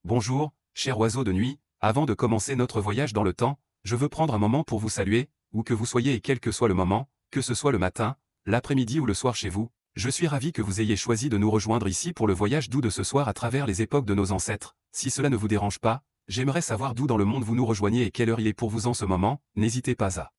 Bonjour, cher oiseau de nuit, avant de commencer notre voyage dans le temps, je veux prendre un moment pour vous saluer, où que vous soyez et quel que soit le moment, que ce soit le matin, l'après-midi ou le soir chez vous, je suis ravi que vous ayez choisi de nous rejoindre ici pour le voyage doux de ce soir à travers les époques de nos ancêtres. Si cela ne vous dérange pas, j'aimerais savoir d'où dans le monde vous nous rejoignez et quelle heure il est pour vous en ce moment, n'hésitez pas à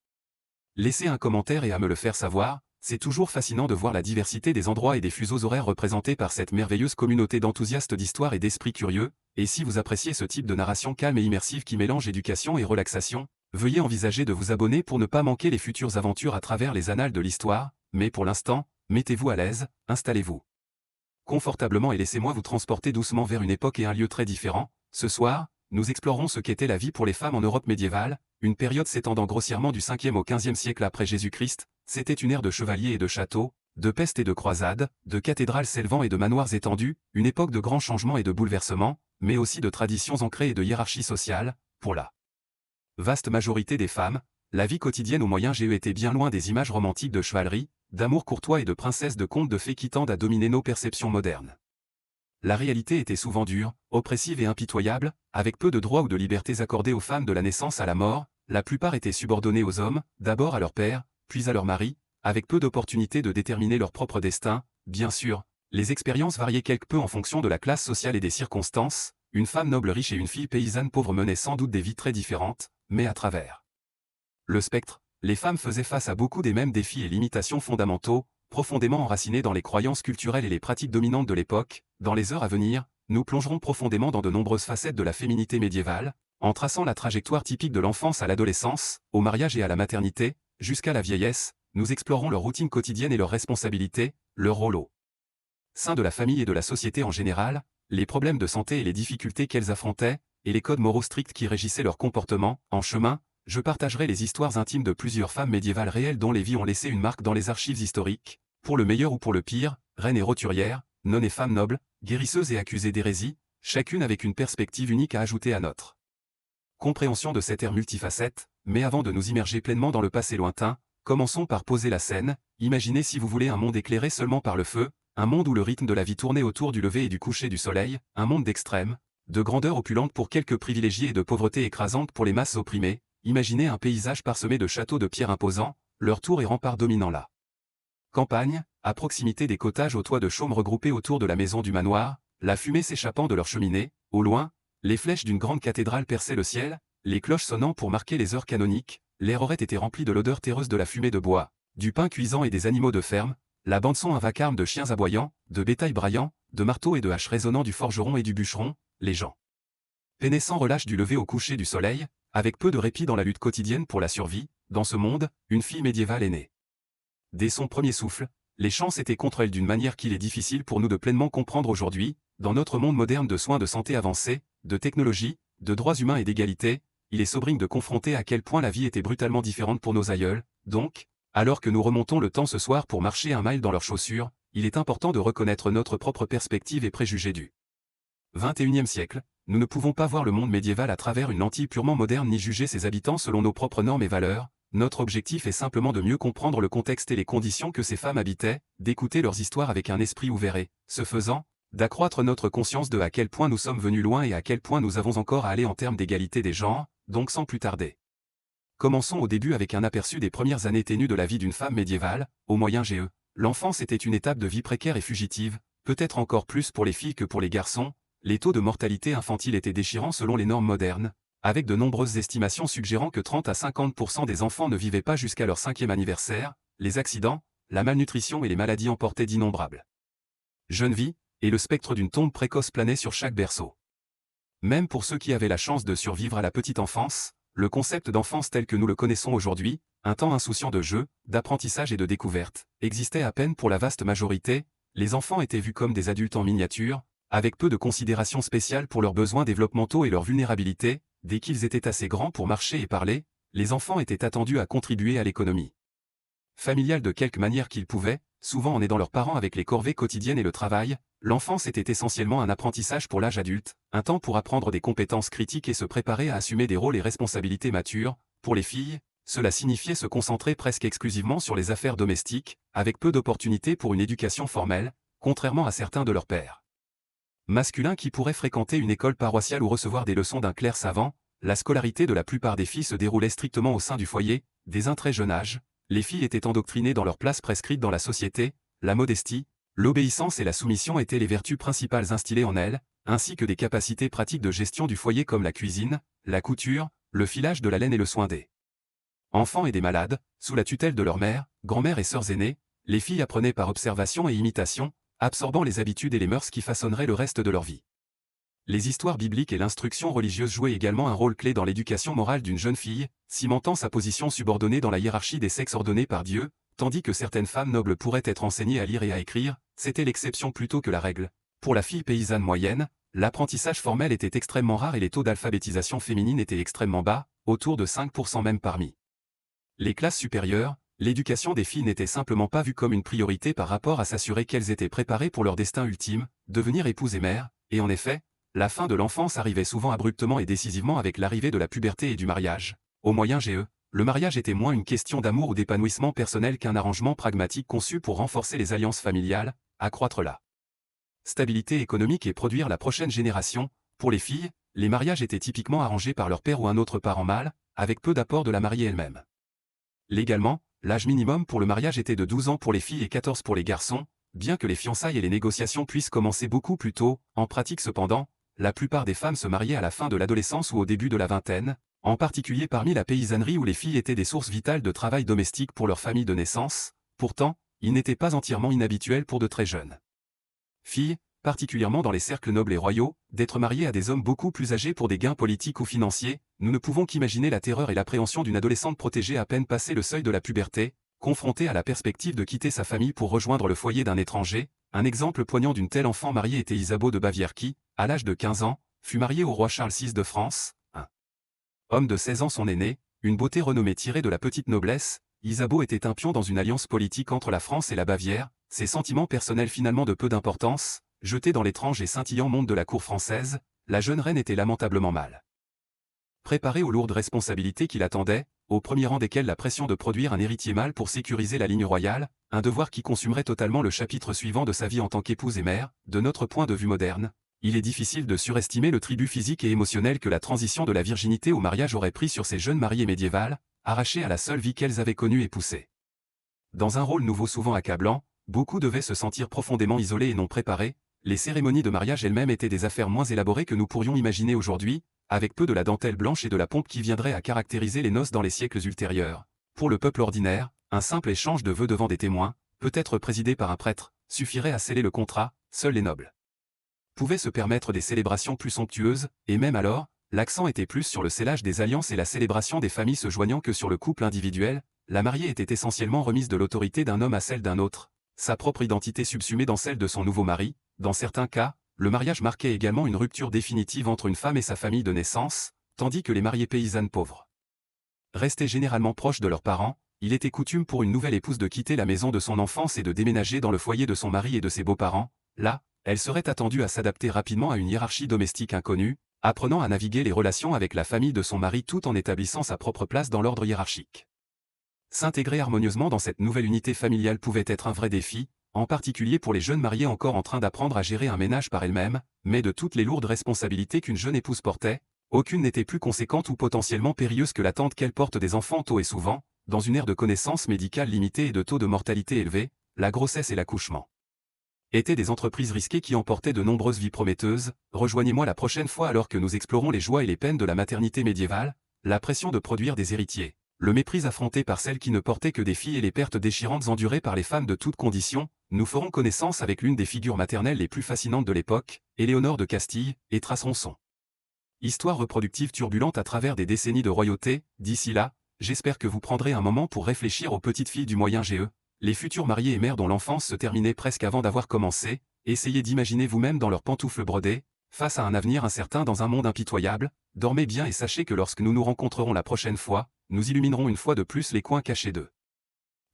laisser un commentaire et à me le faire savoir. C'est toujours fascinant de voir la diversité des endroits et des fuseaux horaires représentés par cette merveilleuse communauté d'enthousiastes d'histoire et d'esprits curieux, et si vous appréciez ce type de narration calme et immersive qui mélange éducation et relaxation, veuillez envisager de vous abonner pour ne pas manquer les futures aventures à travers les annales de l'histoire, mais pour l'instant, mettez-vous à l'aise, installez-vous confortablement et laissez-moi vous transporter doucement vers une époque et un lieu très différents. Ce soir, nous explorerons ce qu'était la vie pour les femmes en Europe médiévale, une période s'étendant grossièrement du 5e au 15e siècle après Jésus-Christ. C'était une ère de chevaliers et de châteaux, de peste et de croisades, de cathédrales s'élevant et de manoirs étendus, une époque de grands changements et de bouleversements, mais aussi de traditions ancrées et de hiérarchie sociale. Pour la vaste majorité des femmes, la vie quotidienne au Moyen-Âge était bien loin des images romantiques de chevalerie, d'amour courtois et de princesses de contes de fées qui tendent à dominer nos perceptions modernes. La réalité était souvent dure, oppressive et impitoyable, avec peu de droits ou de libertés accordées aux femmes de la naissance à la mort. La plupart étaient subordonnées aux hommes, d'abord à leur père, puis à leur mari, avec peu d'opportunités de déterminer leur propre destin. Bien sûr, les expériences variaient quelque peu en fonction de la classe sociale et des circonstances. Une femme noble riche et une fille paysanne pauvre menaient sans doute des vies très différentes, mais à travers le spectre, les femmes faisaient face à beaucoup des mêmes défis et limitations fondamentaux, profondément enracinés dans les croyances culturelles et les pratiques dominantes de l'époque. Dans les heures à venir, nous plongerons profondément dans de nombreuses facettes de la féminité médiévale, en traçant la trajectoire typique de l'enfance à l'adolescence, au mariage et à la maternité, jusqu'à la vieillesse. Nous explorons leur routine quotidienne et leurs responsabilités, leur rôle au sein de la famille et de la société en général, les problèmes de santé et les difficultés qu'elles affrontaient, et les codes moraux stricts qui régissaient leur comportement. En chemin, je partagerai les histoires intimes de plusieurs femmes médiévales réelles dont les vies ont laissé une marque dans les archives historiques, pour le meilleur ou pour le pire, reines et roturières, nonnes et femmes nobles, guérisseuses et accusées d'hérésie, chacune avec une perspective unique à ajouter à notre compréhension de cette ère multifacette. Mais avant de nous immerger pleinement dans le passé lointain, commençons par poser la scène. Imaginez si vous voulez un monde éclairé seulement par le feu, un monde où le rythme de la vie tournait autour du lever et du coucher du soleil, un monde d'extrême, de grandeur opulente pour quelques privilégiés et de pauvreté écrasante pour les masses opprimées. Imaginez un paysage parsemé de châteaux de pierre imposants, leurs tours et remparts dominant la campagne, à proximité des cottages aux toits de chaume regroupés autour de la maison du manoir, la fumée s'échappant de leurs cheminées. Au loin, les flèches d'une grande cathédrale perçaient le ciel, les cloches sonnant pour marquer les heures canoniques. L'air aurait été rempli de l'odeur terreuse de la fumée de bois, du pain cuisant et des animaux de ferme, la bande-son un vacarme de chiens aboyants, de bétail braillant, de marteaux et de haches résonnant du forgeron et du bûcheron. Les gens peinaient sans relâche du lever au coucher du soleil, avec peu de répit dans la lutte quotidienne pour la survie. Dans ce monde, une fille médiévale est née. Dès son premier souffle, les chances étaient contre elle d'une manière qu'il est difficile pour nous de pleinement comprendre aujourd'hui. Dans notre monde moderne de soins de santé avancés, de technologie, de droits humains et d'égalité, il est sobring de confronter à quel point la vie était brutalement différente pour nos aïeuls. Donc, alors que nous remontons le temps ce soir pour marcher un mile dans leurs chaussures, il est important de reconnaître notre propre perspective et préjugés du XXIe siècle. Nous ne pouvons pas voir le monde médiéval à travers une lentille purement moderne ni juger ses habitants selon nos propres normes et valeurs. Notre objectif est simplement de mieux comprendre le contexte et les conditions que ces femmes habitaient, d'écouter leurs histoires avec un esprit ouvert et, ce faisant, d'accroître notre conscience de à quel point nous sommes venus loin et à quel point nous avons encore à aller en termes d'égalité des genres. Donc sans plus tarder, commençons au début avec un aperçu des premières années ténues de la vie d'une femme médiévale. Au Moyen-Âge, l'enfance était une étape de vie précaire et fugitive, peut-être encore plus pour les filles que pour les garçons. Les taux de mortalité infantile étaient déchirants selon les normes modernes, avec de nombreuses estimations suggérant que 30 à 50% des enfants ne vivaient pas jusqu'à leur 5e anniversaire. Les accidents, la malnutrition et les maladies emportaient d'innombrables jeunes vies, et le spectre d'une tombe précoce planait sur chaque berceau. Même pour ceux qui avaient la chance de survivre à la petite enfance, le concept d'enfance tel que nous le connaissons aujourd'hui, un temps insouciant de jeu, d'apprentissage et de découverte, existait à peine pour la vaste majorité. Les enfants étaient vus comme des adultes en miniature, avec peu de considération spéciale pour leurs besoins développementaux et leur vulnérabilité. Dès qu'ils étaient assez grands pour marcher et parler, les enfants étaient attendus à contribuer à l'économie familiale de quelque manière qu'ils pouvaient, souvent en aidant leurs parents avec les corvées quotidiennes et le travail. L'enfance était essentiellement un apprentissage pour l'âge adulte, un temps pour apprendre des compétences critiques et se préparer à assumer des rôles et responsabilités matures. Pour les filles, cela signifiait se concentrer presque exclusivement sur les affaires domestiques, avec peu d'opportunités pour une éducation formelle, contrairement à certains de leurs pères. masculin qui pourrait fréquenter une école paroissiale ou recevoir des leçons d'un clerc savant, la scolarité de la plupart des filles se déroulait strictement au sein du foyer, dès un très jeune âge. Les filles étaient endoctrinées dans leur place prescrite dans la société, la modestie, l'obéissance et la soumission étaient les vertus principales instillées en elles, ainsi que des capacités pratiques de gestion du foyer comme la cuisine, la couture, le filage de la laine et le soin des enfants et des malades, sous la tutelle de leur mère, grand-mère et sœurs aînées. Les filles apprenaient par observation et imitation, absorbant les habitudes et les mœurs qui façonneraient le reste de leur vie. Les histoires bibliques et l'instruction religieuse jouaient également un rôle clé dans l'éducation morale d'une jeune fille, cimentant sa position subordonnée dans la hiérarchie des sexes ordonnés par Dieu, tandis que certaines femmes nobles pourraient être enseignées à lire et à écrire, c'était l'exception plutôt que la règle. Pour la fille paysanne moyenne, l'apprentissage formel était extrêmement rare et les taux d'alphabétisation féminine étaient extrêmement bas, autour de 5% même parmi les classes supérieures. L'éducation des filles n'était simplement pas vue comme une priorité par rapport à s'assurer qu'elles étaient préparées pour leur destin ultime, devenir épouses et mères, et en effet, la fin de l'enfance arrivait souvent abruptement et décisivement avec l'arrivée de la puberté et du mariage. Au Moyen-Âge, le mariage était moins une question d'amour ou d'épanouissement personnel qu'un arrangement pragmatique conçu pour renforcer les alliances familiales, accroître la stabilité économique et produire la prochaine génération. Pour les filles, les mariages étaient typiquement arrangés par leur père ou un autre parent mâle, avec peu d'apport de la mariée elle-même. Légalement, l'âge minimum pour le mariage était de 12 ans pour les filles et 14 pour les garçons, bien que les fiançailles et les négociations puissent commencer beaucoup plus tôt. En pratique cependant, la plupart des femmes se mariaient à la fin de l'adolescence ou au début de la vingtaine, en particulier parmi la paysannerie où les filles étaient des sources vitales de travail domestique pour leur famille de naissance. Pourtant, il n'était pas entièrement inhabituel pour de très jeunes filles, particulièrement dans les cercles nobles et royaux, d'être mariées à des hommes beaucoup plus âgés pour des gains politiques ou financiers. Nous ne pouvons qu'imaginer la terreur et l'appréhension d'une adolescente protégée à peine passé le seuil de la puberté, confrontée à la perspective de quitter sa famille pour rejoindre le foyer d'un étranger. Un exemple poignant d'une telle enfant mariée était Isabeau de Bavière qui, à l'âge de 15 ans, fut mariée au roi Charles VI de France, un homme de 16 ans son aîné, une beauté renommée tirée de la petite noblesse. Isabeau était un pion dans une alliance politique entre la France et la Bavière, ses sentiments personnels finalement de peu d'importance, jetés dans l'étrange et scintillant monde de la cour française, la jeune reine était lamentablement mal préparée aux lourdes responsabilités qui l'attendaient, au premier rang desquelles la pression de produire un héritier mâle pour sécuriser la ligne royale, un devoir qui consumerait totalement le chapitre suivant de sa vie en tant qu'épouse et mère. De notre point de vue moderne, il est difficile de surestimer le tribut physique et émotionnel que la transition de la virginité au mariage aurait pris sur ces jeunes mariées médiévales, arrachées à la seule vie qu'elles avaient connue et poussées dans un rôle nouveau souvent accablant. Beaucoup devaient se sentir profondément isolés et non préparés. Les cérémonies de mariage elles-mêmes étaient des affaires moins élaborées que nous pourrions imaginer aujourd'hui, avec peu de la dentelle blanche et de la pompe qui viendrait à caractériser les noces dans les siècles ultérieurs. Pour le peuple ordinaire, un simple échange de vœux devant des témoins, peut-être présidé par un prêtre, suffirait à sceller le contrat. Seuls les nobles pouvaient se permettre des célébrations plus somptueuses, et même alors, l'accent était plus sur le scellage des alliances et la célébration des familles se joignant que sur le couple individuel. La mariée était essentiellement remise de l'autorité d'un homme à celle d'un autre, sa propre identité subsumée dans celle de son nouveau mari. Dans certains cas, le mariage marquait également une rupture définitive entre une femme et sa famille de naissance, tandis que les mariées paysannes pauvres restaient généralement proches de leurs parents. Il était coutume pour une nouvelle épouse de quitter la maison de son enfance et de déménager dans le foyer de son mari et de ses beaux-parents. Là, elle serait attendue à s'adapter rapidement à une hiérarchie domestique inconnue, apprenant à naviguer les relations avec la famille de son mari tout en établissant sa propre place dans l'ordre hiérarchique. S'intégrer harmonieusement dans cette nouvelle unité familiale pouvait être un vrai défi, en particulier pour les jeunes mariées encore en train d'apprendre à gérer un ménage par elles-mêmes. Mais de toutes les lourdes responsabilités qu'une jeune épouse portait, aucune n'était plus conséquente ou potentiellement périlleuse que l'attente qu'elle porte des enfants tôt et souvent. Dans une ère de connaissances médicales limitées et de taux de mortalité élevés, la grossesse et l'accouchement étaient des entreprises risquées qui emportaient de nombreuses vies prometteuses. Rejoignez-moi la prochaine fois alors que nous explorons les joies et les peines de la maternité médiévale, la pression de produire des héritiers, le mépris affronté par celles qui ne portaient que des filles et les pertes déchirantes endurées par les femmes de toutes conditions. Nous ferons connaissance avec l'une des figures maternelles les plus fascinantes de l'époque, Éléonore de Castille, et tracerons son histoire reproductive turbulente à travers des décennies de royauté. D'ici là, j'espère que vous prendrez un moment pour réfléchir aux petites filles du Moyen-Âge, les futures mariées et mères dont l'enfance se terminait presque avant d'avoir commencé. Essayez d'imaginer vous-même dans leurs pantoufles brodées, face à un avenir incertain dans un monde impitoyable. Dormez bien et sachez que lorsque nous nous rencontrerons la prochaine fois, nous illuminerons une fois de plus les coins cachés de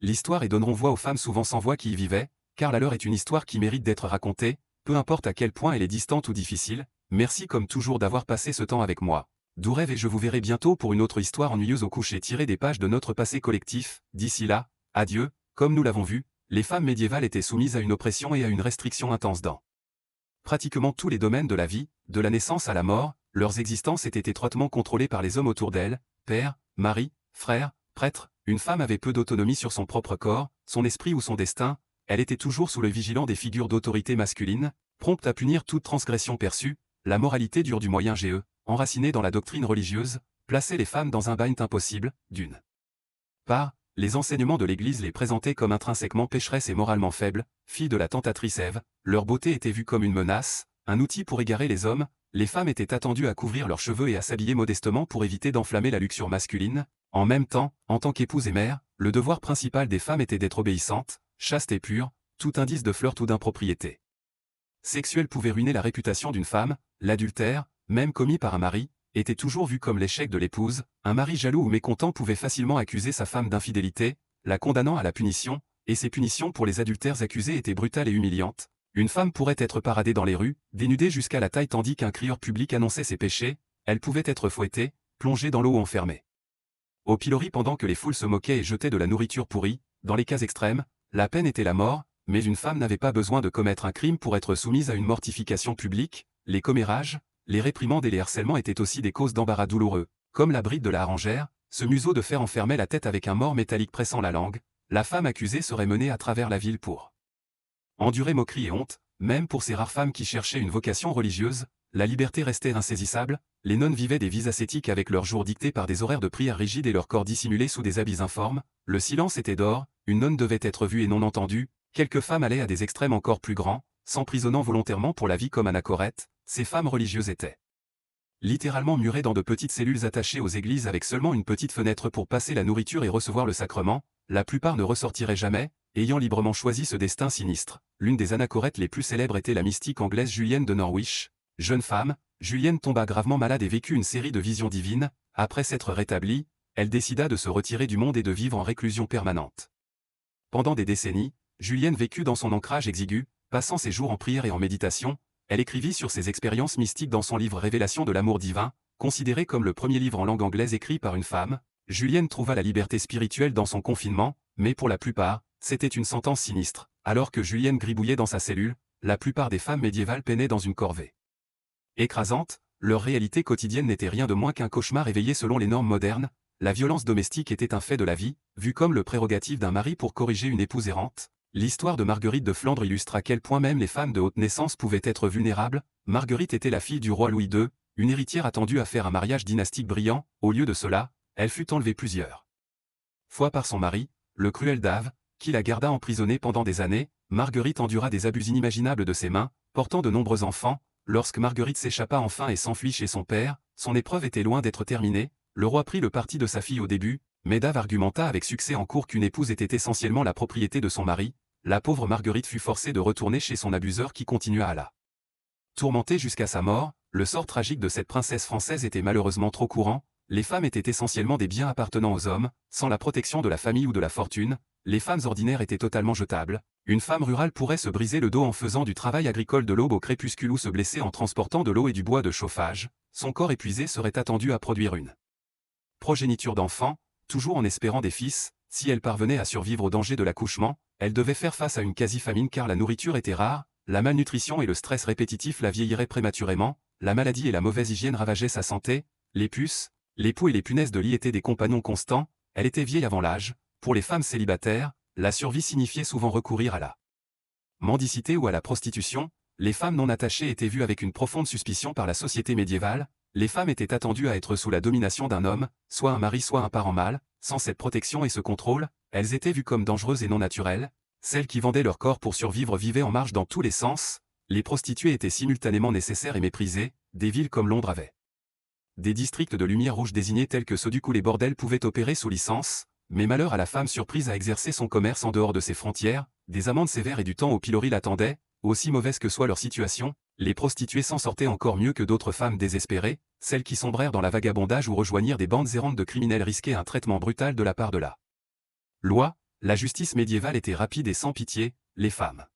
l'histoire et donnerons voix aux femmes souvent sans voix qui y vivaient, car la leur est une histoire qui mérite d'être racontée, peu importe à quel point elle est distante ou difficile. Merci comme toujours d'avoir passé ce temps avec moi. Doux rêve et je vous verrai bientôt pour une autre histoire ennuyeuse au coucher tirée des pages de notre passé collectif. D'ici là, adieu. Comme nous l'avons vu, les femmes médiévales étaient soumises à une oppression et à une restriction intense dans pratiquement tous les domaines de la vie, de la naissance à la mort, leurs existences étaient étroitement contrôlées par les hommes autour d'elles, père, mari, frère, prêtre. Une femme avait peu d'autonomie sur son propre corps, son esprit ou son destin, elle était toujours sous le vigilant des figures d'autorité masculine, prompte à punir toute transgression perçue. La moralité dure du Moyen Âge, enracinée dans la doctrine religieuse, plaçait les femmes dans un bagne impossible, d'une part, les enseignements de l'Église les présentaient comme intrinsèquement pécheresses et moralement faibles, filles de la tentatrice Ève, leur beauté était vue comme une menace, un outil pour égarer les hommes, les femmes étaient attendues à couvrir leurs cheveux et à s'habiller modestement pour éviter d'enflammer la luxure masculine. En même temps, en tant qu'épouse et mère, le devoir principal des femmes était d'être obéissantes, chastes et pures, tout indice de flirt ou d'impropriété sexuelle pouvait ruiner la réputation d'une femme. L'adultère, même commis par un mari, était toujours vu comme l'échec de l'épouse. Un mari jaloux ou mécontent pouvait facilement accuser sa femme d'infidélité, la condamnant à la punition, et ces punitions pour les adultères accusés étaient brutales et humiliantes. Une femme pourrait être paradée dans les rues, dénudée jusqu'à la taille tandis qu'un crieur public annonçait ses péchés, elle pouvait être fouettée, plongée dans l'eau ou enfermée au pilori pendant que les foules se moquaient et jetaient de la nourriture pourrie. Dans les cas extrêmes, la peine était la mort, mais une femme n'avait pas besoin de commettre un crime pour être soumise à une mortification publique. Les commérages, les réprimandes et les harcèlements étaient aussi des causes d'embarras douloureux, comme la bride de la harengère, ce museau de fer enfermait la tête avec un mors métallique pressant la langue. La femme accusée serait menée à travers la ville pour endurer moquerie et honte. Même pour ces rares femmes qui cherchaient une vocation religieuse, la liberté restait insaisissable. Les nonnes vivaient des vies ascétiques avec leurs jours dictés par des horaires de prière rigides et leur corps dissimulé sous des habits informes. Le silence était d'or, une nonne devait être vue et non entendue. Quelques femmes allaient à des extrêmes encore plus grands, s'emprisonnant volontairement pour la vie comme Anachorète. Ces femmes religieuses étaient littéralement murées dans de petites cellules attachées aux églises avec seulement une petite fenêtre pour passer la nourriture et recevoir le sacrement. La plupart ne ressortiraient jamais, ayant librement choisi ce destin sinistre. L'une des anachorètes les plus célèbres était la mystique anglaise Julienne de Norwich. Jeune femme, Julienne tomba gravement malade et vécut une série de visions divines. Après s'être rétablie, elle décida de se retirer du monde et de vivre en réclusion permanente. Pendant des décennies, Julienne vécut dans son ancrage exigu, passant ses jours en prière et en méditation. Elle écrivit sur ses expériences mystiques dans son livre Révélation de l'amour divin, considéré comme le premier livre en langue anglaise écrit par une femme. Julienne trouva la liberté spirituelle dans son confinement, mais pour la plupart, c'était une sentence sinistre. Alors que Julienne gribouillait dans sa cellule, la plupart des femmes médiévales peinaient dans une corvée écrasante. Leur réalité quotidienne n'était rien de moins qu'un cauchemar éveillé selon les normes modernes. La violence domestique était un fait de la vie, vu comme le prérogative d'un mari pour corriger une épouse errante. L'histoire de Marguerite de Flandre illustre à quel point même les femmes de haute naissance pouvaient être vulnérables. Marguerite était la fille du roi Louis II, une héritière attendue à faire un mariage dynastique brillant. Au lieu de cela, elle fut enlevée plusieurs fois par son mari, le cruel Dave, qui la garda emprisonnée pendant des années. Marguerite endura des abus inimaginables de ses mains, portant de nombreux enfants. Lorsque Marguerite s'échappa enfin et s'enfuit chez son père, son épreuve était loin d'être terminée. Le roi prit le parti de sa fille au début, mais Dave argumenta avec succès en cour qu'une épouse était essentiellement la propriété de son mari. La pauvre Marguerite fut forcée de retourner chez son abuseur qui continua à la tourmenter jusqu'à sa mort. Le sort tragique de cette princesse française était malheureusement trop courant. Les femmes étaient essentiellement des biens appartenant aux hommes, sans la protection de la famille ou de la fortune. Les femmes ordinaires étaient totalement jetables. Une femme rurale pourrait se briser le dos en faisant du travail agricole de l'aube au crépuscule ou se blesser en transportant de l'eau et du bois de chauffage. Son corps épuisé serait attendu à produire une progéniture d'enfants, toujours en espérant des fils. Si elle parvenait à survivre au danger de l'accouchement, elle devait faire face à une quasi-famine car la nourriture était rare. La malnutrition et le stress répétitif la vieilliraient prématurément. La maladie et la mauvaise hygiène ravageaient sa santé. Les puces, les poux et les punaises de lit étaient des compagnons constants. Elle était vieille avant l'âge. Pour les femmes célibataires, la survie signifiait souvent recourir à la mendicité ou à la prostitution. Les femmes non attachées étaient vues avec une profonde suspicion par la société médiévale. Les femmes étaient attendues à être sous la domination d'un homme, soit un mari soit un parent mâle. Sans cette protection et ce contrôle, elles étaient vues comme dangereuses et non naturelles. Celles qui vendaient leur corps pour survivre vivaient en marge dans tous les sens. Les prostituées étaient simultanément nécessaires et méprisées. Des villes comme Londres avaient des districts de lumière rouge désignés tels que ceux où les bordels pouvaient opérer sous licence. Mais malheur à la femme surprise à exercer son commerce en dehors de ses frontières. Des amendes sévères et du temps au pilori l'attendaient. Aussi mauvaise que soit leur situation, les prostituées s'en sortaient encore mieux que d'autres femmes désespérées. Celles qui sombrèrent dans la vagabondage ou rejoignirent des bandes errantes de criminels risquaient un traitement brutal de la part de la loi. La justice médiévale était rapide et sans pitié. Les femmes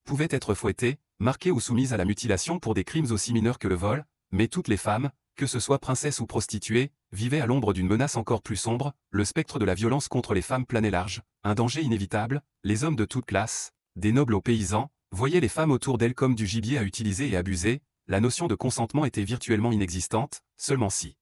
pouvaient être fouettées, marquées ou soumises à la mutilation pour des crimes aussi mineurs que le vol, mais toutes les femmes, que ce soit princesses ou prostituées, vivaient à l'ombre d'une menace encore plus sombre. Le spectre de la violence contre les femmes planait large, un danger inévitable. Les hommes de toute classe, des nobles aux paysans, voyaient les femmes autour d'elles comme du gibier à utiliser et abuser, la notion de consentement était virtuellement inexistante, seulement si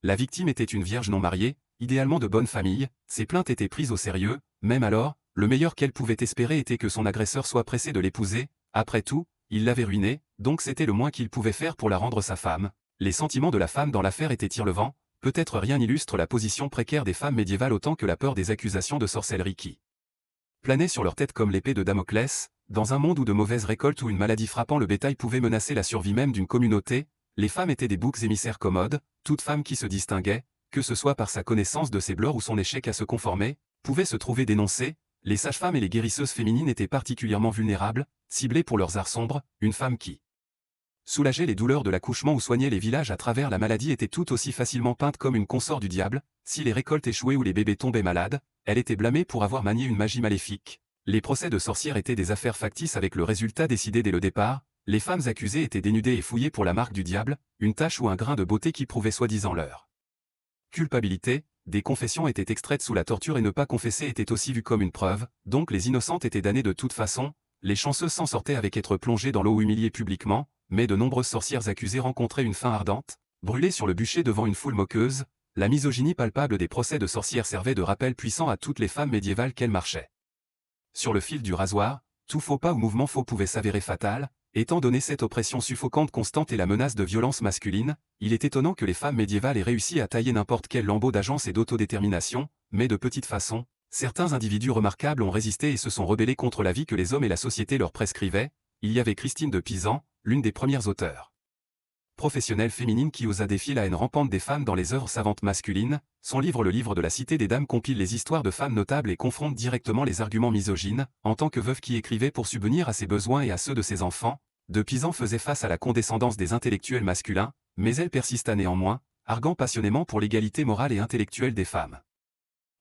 la victime était une vierge non mariée, idéalement de bonne famille, ses plaintes étaient prises au sérieux, même alors, le meilleur qu'elle pouvait espérer était que son agresseur soit pressé de l'épouser, après tout, il l'avait ruinée, donc c'était le moins qu'il pouvait faire pour la rendre sa femme. Les sentiments de la femme dans l'affaire étaient irrelevants, peut-être rien n'illustre la position précaire des femmes médiévales autant que la peur des accusations de sorcellerie qui planait sur leur tête comme l'épée de Damoclès. Dans un monde où de mauvaises récoltes ou une maladie frappant le bétail pouvait menacer la survie même d'une communauté, les femmes étaient des boucs émissaires commodes. Toute femme qui se distinguait, que ce soit par sa connaissance de ses bleurs ou son échec à se conformer, pouvait se trouver dénoncée. Les sages-femmes et les guérisseuses féminines étaient particulièrement vulnérables, ciblées pour leurs arts sombres. Une femme qui soulageait les douleurs de l'accouchement ou soignait les villages à travers la maladie était tout aussi facilement peinte comme une consort du diable. Si les récoltes échouaient ou les bébés tombaient malades, elle était blâmée pour avoir manié une magie maléfique. Les procès de sorcières étaient des affaires factices avec le résultat décidé dès le départ. Les femmes accusées étaient dénudées et fouillées pour la marque du diable, une tache ou un grain de beauté qui prouvait soi-disant leur culpabilité. Des confessions étaient extraites sous la torture et ne pas confesser était aussi vu comme une preuve, donc les innocentes étaient damnées de toute façon. Les chanceuses s'en sortaient avec être plongées dans l'eau ou humiliées publiquement, mais de nombreuses sorcières accusées rencontraient une fin ardente, brûlées sur le bûcher devant une foule moqueuse. La misogynie palpable des procès de sorcières servait de rappel puissant à toutes les femmes médiévales qu'elles marchaient sur le fil du rasoir. Tout faux pas ou mouvement faux pouvait s'avérer fatal. Étant donné cette oppression suffocante constante et la menace de violence masculine, il est étonnant que les femmes médiévales aient réussi à tailler n'importe quel lambeau d'agence et d'autodétermination, mais de petite façon, certains individus remarquables ont résisté et se sont rebellés contre la vie que les hommes et la société leur prescrivaient. Il y avait Christine de Pisan, l'une des premières auteurs professionnelle féminine qui osa défier la haine rampante des femmes dans les œuvres savantes masculines. Son livre Le Livre de la Cité des Dames compile les histoires de femmes notables et confronte directement les arguments misogynes. En tant que veuve qui écrivait pour subvenir à ses besoins et à ceux de ses enfants, de Pisan faisait face à la condescendance des intellectuels masculins, mais elle persista néanmoins, arguant passionnément pour l'égalité morale et intellectuelle des femmes.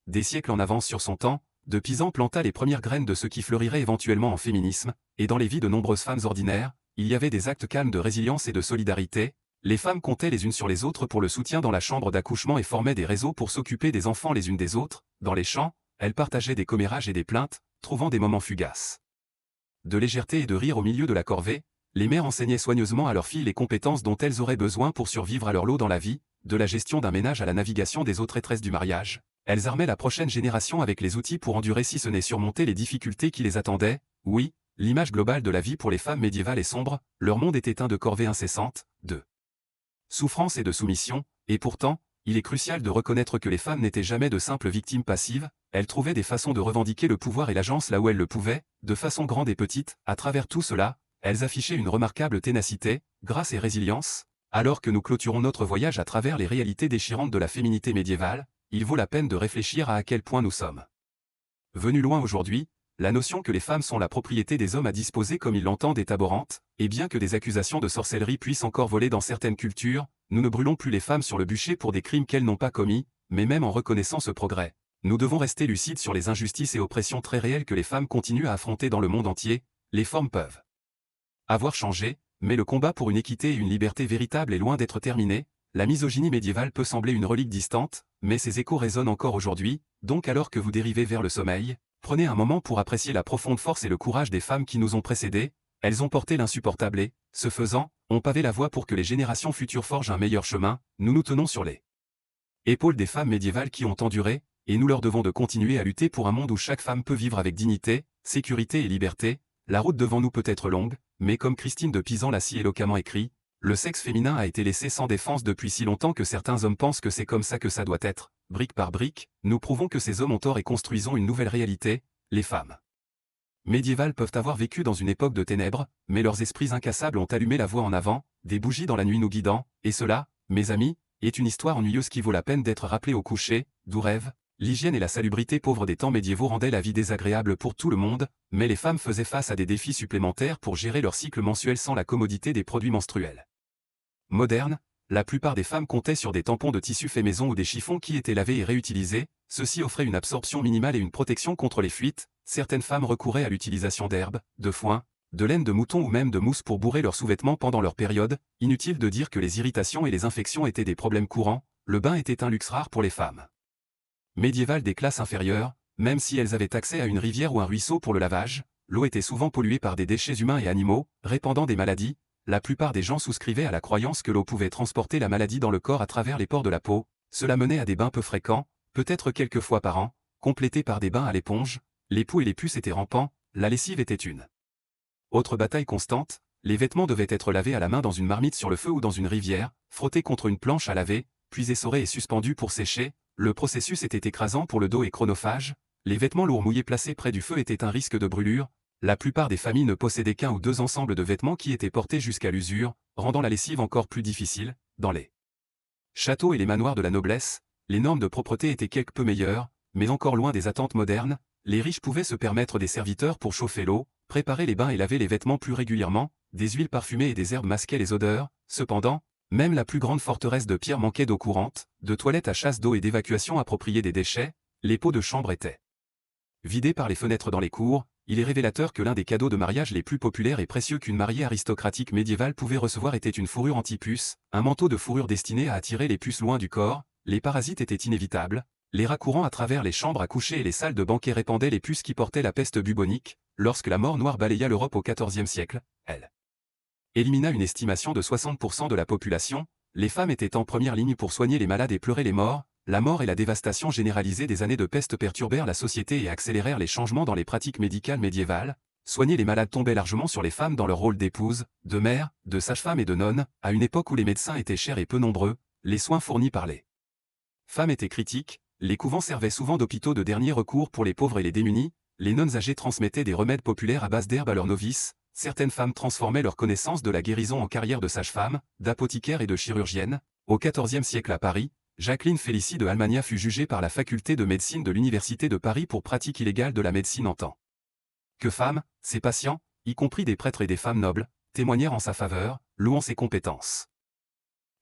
Des siècles en avance sur son temps, de Pisan planta les premières graines de ce qui fleurirait éventuellement en féminisme, et dans les vies de nombreuses femmes ordinaires, il y avait des actes calmes de résilience et de solidarité. Les femmes comptaient les unes sur les autres pour le soutien dans la chambre d'accouchement et formaient des réseaux pour s'occuper des enfants les unes des autres. Dans les champs, elles partageaient des commérages et des plaintes, trouvant des moments fugaces de légèreté et de rire au milieu de la corvée. Les mères enseignaient soigneusement à leurs filles les compétences dont elles auraient besoin pour survivre à leur lot dans la vie, de la gestion d'un ménage à la navigation des eaux traîtresses du mariage. Elles armaient la prochaine génération avec les outils pour endurer si ce n'est surmonter les difficultés qui les attendaient. Oui, l'image globale de la vie pour les femmes médiévales est sombre, leur monde était teint de corvées incessantes, de souffrance et de soumission, et pourtant, il est crucial de reconnaître que les femmes n'étaient jamais de simples victimes passives. Elles trouvaient des façons de revendiquer le pouvoir et l'agence là où elles le pouvaient, de façon grande et petite. À travers tout cela, elles affichaient une remarquable ténacité, grâce et résilience. Alors que nous clôturons notre voyage à travers les réalités déchirantes de la féminité médiévale, il vaut la peine de réfléchir à quel point nous sommes venus loin aujourd'hui. La notion que les femmes sont la propriété des hommes à disposer comme ils l'entendent est abhorrente, et bien que des accusations de sorcellerie puissent encore voler dans certaines cultures, nous ne brûlons plus les femmes sur le bûcher pour des crimes qu'elles n'ont pas commis, mais même en reconnaissant ce progrès, nous devons rester lucides sur les injustices et oppressions très réelles que les femmes continuent à affronter dans le monde entier. Les formes peuvent avoir changé, mais le combat pour une équité et une liberté véritable est loin d'être terminé. La misogynie médiévale peut sembler une relique distante, mais ses échos résonnent encore aujourd'hui. Donc alors que vous dérivez vers le sommeil, prenez un moment pour apprécier la profonde force et le courage des femmes qui nous ont précédés. Elles ont porté l'insupportable et, ce faisant, ont pavé la voie pour que les générations futures forgent un meilleur chemin. Nous nous tenons sur les épaules des femmes médiévales qui ont enduré, et nous leur devons de continuer à lutter pour un monde où chaque femme peut vivre avec dignité, sécurité et liberté. La route devant nous peut être longue, mais comme Christine de Pisan l'a si éloquemment écrit, le sexe féminin a été laissé sans défense depuis si longtemps que certains hommes pensent que c'est comme ça que ça doit être. Brique par brique, nous prouvons que ces hommes ont tort et construisons une nouvelle réalité. Les femmes médiévales peuvent avoir vécu dans une époque de ténèbres, mais leurs esprits incassables ont allumé la voie en avant, des bougies dans la nuit nous guidant, et cela, mes amis, est une histoire ennuyeuse qui vaut la peine d'être rappelée au coucher. D'où rêve. L'hygiène et la salubrité pauvres des temps médiévaux rendaient la vie désagréable pour tout le monde, mais les femmes faisaient face à des défis supplémentaires pour gérer leur cycle mensuel sans la commodité des produits menstruels modernes. La plupart des femmes comptaient sur des tampons de tissu fait maison ou des chiffons qui étaient lavés et réutilisés. Ceux-ci offraient une absorption minimale et une protection contre les fuites. Certaines femmes recouraient à l'utilisation d'herbes, de foin, de laine de mouton ou même de mousse pour bourrer leurs sous-vêtements pendant leur période. Inutile de dire que les irritations et les infections étaient des problèmes courants. Le bain était un luxe rare pour les femmes médiévales des classes inférieures, même si elles avaient accès à une rivière ou un ruisseau pour le lavage. l'eau était souvent polluée par des déchets humains et animaux, répandant des maladies. La plupart des gens souscrivaient à la croyance que l'eau pouvait transporter la maladie dans le corps à travers les pores de la peau. Cela menait à des bains peu fréquents, peut-être quelques fois par an, complétés par des bains à l'éponge. Les poux et les puces étaient rampants, la lessive était une autre bataille constante. Les vêtements devaient être lavés à la main dans une marmite sur le feu ou dans une rivière, frottés contre une planche à laver, puis essorés et suspendus pour sécher. Le processus était écrasant pour le dos et chronophage. Les vêtements lourds mouillés placés près du feu étaient un risque de brûlure. La plupart des familles ne possédaient qu'un ou deux ensembles de vêtements qui étaient portés jusqu'à l'usure, rendant la lessive encore plus difficile. Dans les châteaux et les manoirs de la noblesse, les normes de propreté étaient quelque peu meilleures, mais encore loin des attentes modernes. Les riches pouvaient se permettre des serviteurs pour chauffer l'eau, préparer les bains et laver les vêtements plus régulièrement. Des huiles parfumées et des herbes masquaient les odeurs. Cependant, même la plus grande forteresse de pierre manquait d'eau courante, de toilettes à chasse d'eau et d'évacuation appropriée des déchets. Les pots de chambre étaient vidés par les fenêtres dans les cours. Il est révélateur que l'un des cadeaux de mariage les plus populaires et précieux qu'une mariée aristocratique médiévale pouvait recevoir était une fourrure anti-puce, un manteau de fourrure destiné à attirer les puces loin du corps. Les parasites étaient inévitables. Les rats courant à travers les chambres à coucher et les salles de banquet répandaient les puces qui portaient la peste bubonique. Lorsque la mort noire balaya l'Europe au XIVe siècle, elle élimina une estimation de 60% de la population. Les femmes étaient en première ligne pour soigner les malades et pleurer les morts. La mort et la dévastation généralisée des années de peste perturbèrent la société et accélérèrent les changements dans les pratiques médicales médiévales. Soigner les malades tombait largement sur les femmes dans leur rôle d'épouse, de mère, de sage-femme et de nonne. À une époque où les médecins étaient chers et peu nombreux, les soins fournis par les femmes étaient critiques. Les couvents servaient souvent d'hôpitaux de dernier recours pour les pauvres et les démunis. Les nonnes âgées transmettaient des remèdes populaires à base d'herbes à leurs novices. Certaines femmes transformaient leur connaissance de la guérison en carrière de sage-femme, d'apothicaire et de chirurgienne. Au XIVe siècle à Paris, Jacqueline Félicie de Almagna fut jugée par la faculté de médecine de l'Université de Paris pour pratique illégale de la médecine en tant que femme. Ses patients, y compris des prêtres et des femmes nobles, témoignèrent en sa faveur, louant ses compétences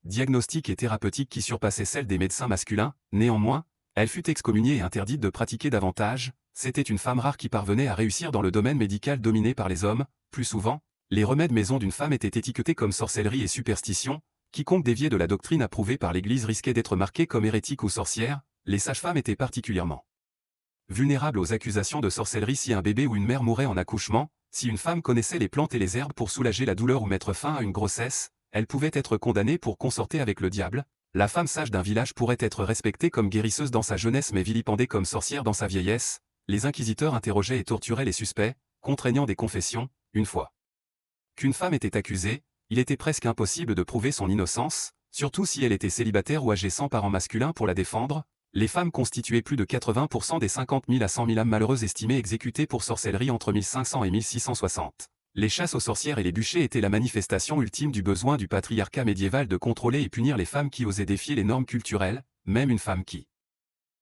diagnostiques et thérapeutiques qui surpassaient celles des médecins masculins. Néanmoins, elle fut excommuniée et interdite de pratiquer davantage. C'était une femme rare qui parvenait à réussir dans le domaine médical dominé par les hommes. Plus souvent, les remèdes maison d'une femme étaient étiquetés comme sorcellerie et superstition. Quiconque déviait de la doctrine approuvée par l'Église risquait d'être marqué comme hérétique ou sorcière. Les sages-femmes étaient particulièrement vulnérables aux accusations de sorcellerie si un bébé ou une mère mourait en accouchement. Si une femme connaissait les plantes et les herbes pour soulager la douleur ou mettre fin à une grossesse, elle pouvait être condamnée pour consorter avec le diable. La femme sage d'un village pourrait être respectée comme guérisseuse dans sa jeunesse mais vilipendée comme sorcière dans sa vieillesse. Les inquisiteurs interrogeaient et torturaient les suspects, contraignant des confessions. Une fois qu'une femme était accusée, il était presque impossible de prouver son innocence, surtout si elle était célibataire ou âgée sans parents masculins pour la défendre. Les femmes constituaient plus de 80% des 50 000 à 100 000 âmes malheureuses estimées exécutées pour sorcellerie entre 1500 et 1660. Les chasses aux sorcières et les bûchers étaient la manifestation ultime du besoin du patriarcat médiéval de contrôler et punir les femmes qui osaient défier les normes culturelles. Même une femme qui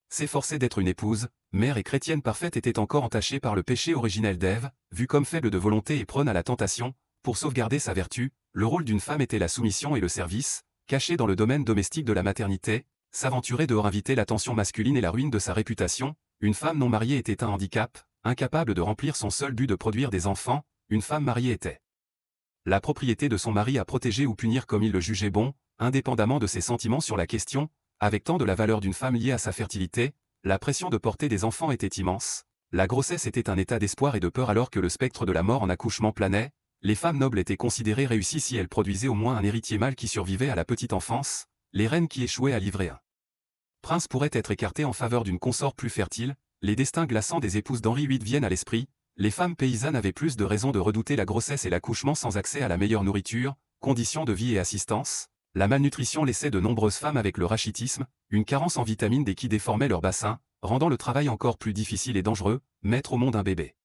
s'efforçait d'être une épouse, mère et chrétienne parfaite était encore entachée par le péché originel d'Ève, vue comme faible de volonté et prône à la tentation. Pour sauvegarder sa vertu, le rôle d'une femme était la soumission et le service. Cachée dans le domaine domestique de la maternité, s'aventurer dehors invitait l'attention masculine et la ruine de sa réputation. Une femme non mariée était un handicap, incapable de remplir son seul but de produire des enfants. Une femme mariée était la propriété de son mari à protéger ou punir comme il le jugeait bon, indépendamment de ses sentiments sur la question. Avec tant de la valeur d'une femme liée à sa fertilité, la pression de porter des enfants était immense. La grossesse était un état d'espoir et de peur alors que le spectre de la mort en accouchement planait. Les femmes nobles étaient considérées réussies si elles produisaient au moins un héritier mâle qui survivait à la petite enfance. Les reines qui échouaient à livrer un prince pourraient être écartées en faveur d'une consort plus fertile. Les destins glaçants des épouses d'Henri VIII viennent à l'esprit. Les femmes paysannes avaient plus de raisons de redouter la grossesse et l'accouchement sans accès à la meilleure nourriture, conditions de vie et assistance. La malnutrition laissait de nombreuses femmes avec le rachitisme, une carence en vitamine D qui déformait leur bassin, rendant le travail encore plus difficile et dangereux. Mettre au monde un bébé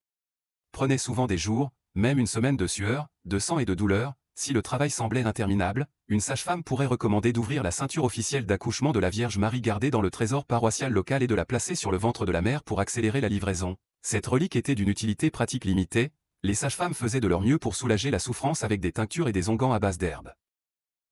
prenait souvent des jours, même une semaine de sueur, de sang et de douleur. Si le travail semblait interminable, une sage-femme pourrait recommander d'ouvrir la ceinture officielle d'accouchement de la Vierge Marie gardée dans le trésor paroissial local et de la placer sur le ventre de la mère pour accélérer la livraison. Cette relique était d'une utilité pratique limitée. Les sages-femmes faisaient de leur mieux pour soulager la souffrance avec des tinctures et des onguents à base d'herbes,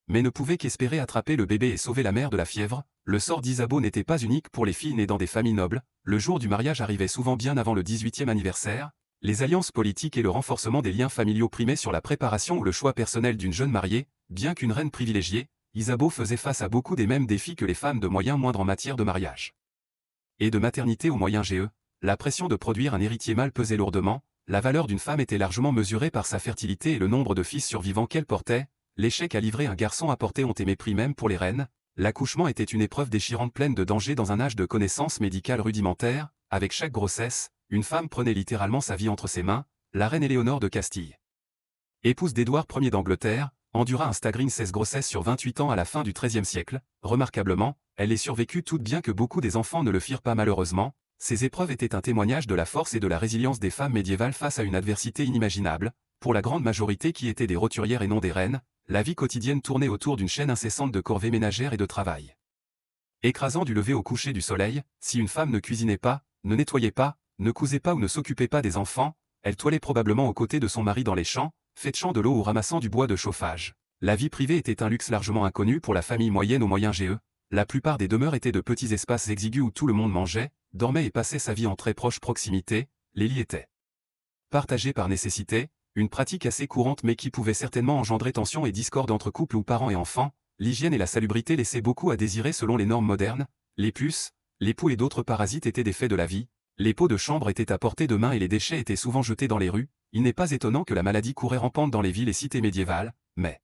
mais ne pouvaient qu'espérer attraper le bébé et sauver la mère de la fièvre. Le sort d'Isabeau n'était pas unique pour les filles nées dans des familles nobles. Le jour du mariage arrivait souvent bien avant le 18e anniversaire. Les alliances politiques et le renforcement des liens familiaux primaient sur la préparation ou le choix personnel d'une jeune mariée. Bien qu'une reine privilégiée, Isabeau faisait face à beaucoup des mêmes défis que les femmes de moyens moindres en matière de mariage et de maternité au moyen GE. La pression de produire un héritier mâle pesait lourdement. la valeur d'une femme était largement mesurée par sa fertilité et le nombre de fils survivants qu'elle portait. L'échec à livrer un garçon apportait honte et mépris même pour les reines. L'accouchement était une épreuve déchirante pleine de dangers dans un âge de connaissances médicales rudimentaires. Avec chaque grossesse, une femme prenait littéralement sa vie entre ses mains. La reine Éléonore de Castille, épouse d'Édouard Ier d'Angleterre, endura un staggering 16 grossesses sur 28 ans à la fin du XIIIe siècle. Remarquablement, elle les survécut toutes bien que beaucoup des enfants ne le firent pas malheureusement. Ces épreuves étaient un témoignage de la force et de la résilience des femmes médiévales face à une adversité inimaginable. Pour la grande majorité qui étaient des roturières et non des reines, la vie quotidienne tournait autour d'une chaîne incessante de corvées ménagères et de travail. Écrasant du lever au coucher du soleil, si une femme ne cuisinait pas, ne nettoyait pas, ne cousait pas ou ne s'occupait pas des enfants, elle toilait probablement aux côtés de son mari dans les champs, fétchant de l'eau ou ramassant du bois de chauffage. La vie privée était un luxe largement inconnu pour la famille moyenne aux moyens GE. La plupart des demeures étaient de petits espaces exigus où tout le monde mangeait, dormait et passait sa vie en très proche proximité. Les lits étaient partagés par nécessité, une pratique assez courante mais qui pouvait certainement engendrer tensions et discorde entre couples ou parents et enfants. L'hygiène et la salubrité laissaient beaucoup à désirer selon les normes modernes. Les puces, les poux et d'autres parasites étaient des faits de la vie. Les pots de chambre étaient à portée de main et les déchets étaient souvent jetés dans les rues. Il n'est pas étonnant que la maladie courait rampante dans les villes et cités médiévales, mais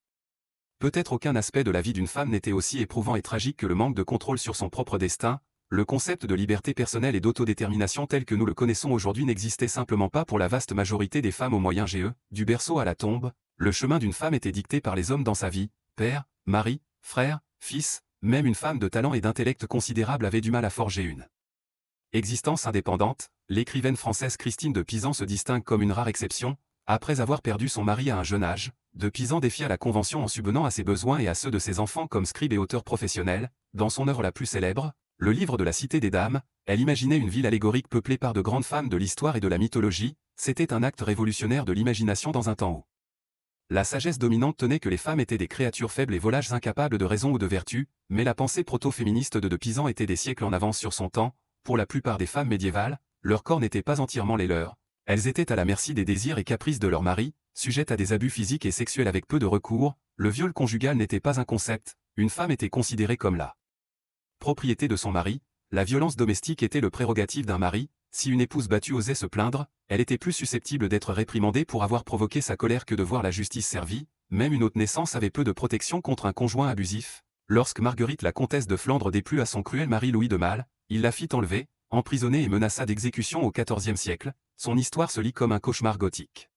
peut-être aucun aspect de la vie d'une femme n'était aussi éprouvant et tragique que le manque de contrôle sur son propre destin. Le concept de liberté personnelle et d'autodétermination tel que nous le connaissons aujourd'hui n'existait simplement pas pour la vaste majorité des femmes au moyen GE. Du berceau à la tombe, le chemin d'une femme était dicté par les hommes dans sa vie. Père, mari, frère, fils, même une femme de talent et d'intellect considérable avait du mal à forger une existence indépendante. L'écrivaine française Christine de Pisan se distingue comme une rare exception. Après avoir perdu son mari à un jeune âge, de Pisan défia la convention en subvenant à ses besoins et à ceux de ses enfants comme scribe et auteur professionnel. Dans son œuvre la plus célèbre, le livre de la Cité des Dames, elle imaginait une ville allégorique peuplée par de grandes femmes de l'histoire et de la mythologie. C'était un acte révolutionnaire de l'imagination dans un temps où la sagesse dominante tenait que les femmes étaient des créatures faibles et volages incapables de raison ou de vertu, mais la pensée proto-féministe de Pisan était des siècles en avance sur son temps. Pour la plupart des femmes médiévales, leur corps n'était pas entièrement les leurs. Elles étaient à la merci des désirs et caprices de leur mari, sujettes à des abus physiques et sexuels avec peu de recours. Le viol conjugal n'était pas un concept, une femme était considérée comme la propriété de son mari. La violence domestique était le prérogative d'un mari. Si une épouse battue osait se plaindre, elle était plus susceptible d'être réprimandée pour avoir provoqué sa colère que de voir la justice servie. Même une haute naissance avait peu de protection contre un conjoint abusif. Lorsque Marguerite la comtesse de Flandre déplut à son cruel mari Louis de Male, il la fit enlever, emprisonner et menaça d'exécution au XIVe siècle. Son histoire se lit comme un cauchemar gothique.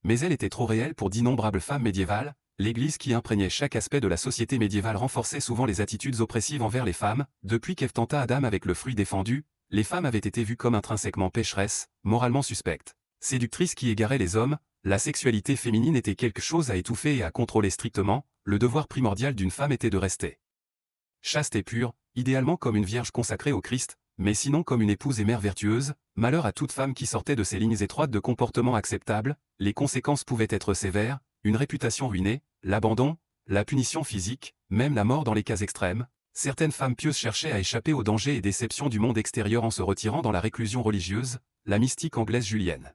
Mais elle était trop réelle pour d'innombrables femmes médiévales. L'Église qui imprégnait chaque aspect de la société médiévale renforçait souvent les attitudes oppressives envers les femmes. Depuis qu'Ève tenta Adam avec le fruit défendu, les femmes avaient été vues comme intrinsèquement pécheresses, moralement suspectes, séductrices qui égaraient les hommes. La sexualité féminine était quelque chose à étouffer et à contrôler strictement. Le devoir primordial d'une femme était de rester chaste et pure, idéalement comme une vierge consacrée au Christ, mais sinon comme une épouse et mère vertueuse. Malheur à toute femme qui sortait de ces lignes étroites de comportement acceptable. Les conséquences pouvaient être sévères, une réputation ruinée, l'abandon, la punition physique, même la mort dans les cas extrêmes. Certaines femmes pieuses cherchaient à échapper aux dangers et déceptions du monde extérieur en se retirant dans la réclusion religieuse. La mystique anglaise Julienne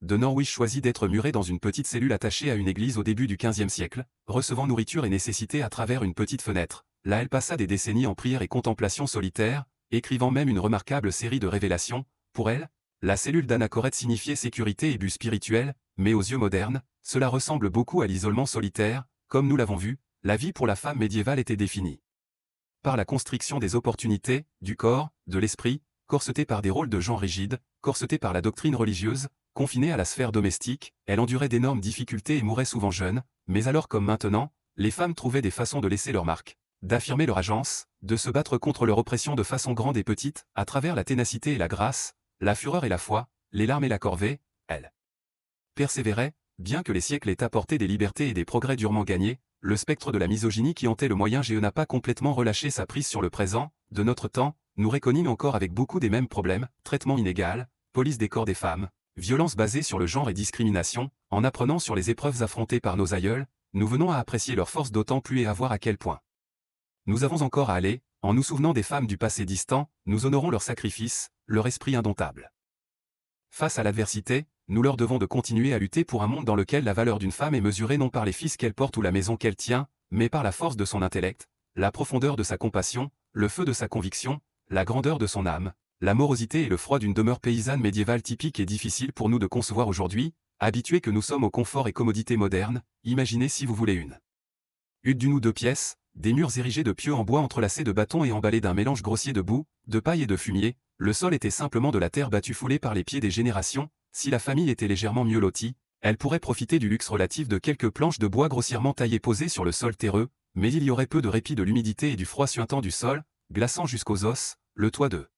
de Norwich choisit d'être murée dans une petite cellule attachée à une église au début du XVe siècle, recevant nourriture et nécessité à travers une petite fenêtre. Là elle passa des décennies en prière et contemplation solitaire, écrivant même une remarquable série de révélations. Pour elle, la cellule d'Anachorète signifiait sécurité et but spirituel, mais aux yeux modernes, cela ressemble beaucoup à l'isolement solitaire. Comme nous l'avons vu, la vie pour la femme médiévale était définie par la constriction des opportunités, du corps, de l'esprit, corsetée par des rôles de genre rigides, corsetée par la doctrine religieuse, confinée à la sphère domestique. Elle endurait d'énormes difficultés et mourait souvent jeune. Mais alors comme maintenant, les femmes trouvaient des façons de laisser leur marque, d'affirmer leur agence, de se battre contre leur oppression de façon grande et petite, à travers la ténacité et la grâce, la fureur et la foi, les larmes et la corvée. Elles persévéraient, bien que les siècles aient apporté des libertés et des progrès durement gagnés. Le spectre de la misogynie qui hantait le moyen GE n'a pas complètement relâché sa prise sur le présent. De notre temps, nous réconîmes encore avec beaucoup des mêmes problèmes, traitement inégal, police des corps des femmes, violence basée sur le genre et discrimination. En apprenant sur les épreuves affrontées par nos aïeuls, nous venons à apprécier leur force d'autant plus et à voir à quel point nous avons encore à aller. En nous souvenant des femmes du passé distant, nous honorons leur sacrifice, leur esprit indomptable. Face à l'adversité, nous leur devons de continuer à lutter pour un monde dans lequel la valeur d'une femme est mesurée non par les fils qu'elle porte ou la maison qu'elle tient, mais par la force de son intellect, la profondeur de sa compassion, le feu de sa conviction, la grandeur de son âme. La morosité et le froid d'une demeure paysanne médiévale typique est difficile pour nous de concevoir aujourd'hui, habitués que nous sommes au confort et commodité modernes. Imaginez si vous voulez une hutte d'une ou deux pièces, des murs érigés de pieux en bois entrelacés de bâtons et emballés d'un mélange grossier de boue, de paille et de fumier. Le sol était simplement de la terre battue foulée par les pieds des générations. Si la famille était légèrement mieux lotie, elle pourrait profiter du luxe relatif de quelques planches de bois grossièrement taillées posées sur le sol terreux, mais il y aurait peu de répit de l'humidité et du froid suintant du sol, glaçant jusqu'aux os. Le toit de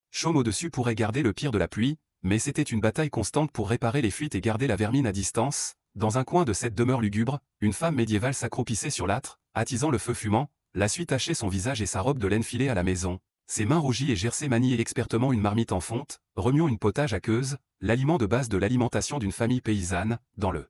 chaume au-dessus pourrait garder le pire de la pluie, mais c'était une bataille constante pour réparer les fuites et garder la vermine à distance. Dans un coin de cette demeure lugubre, une femme médiévale s'accroupissait sur l'âtre, attisant le feu fumant, la suie tachait son visage et sa robe de laine filée à la maison. Ses mains rougies et gercées maniaient expertement une marmite en fonte, remuant une potage aqueuse, l'aliment de base de l'alimentation d'une famille paysanne. Dans le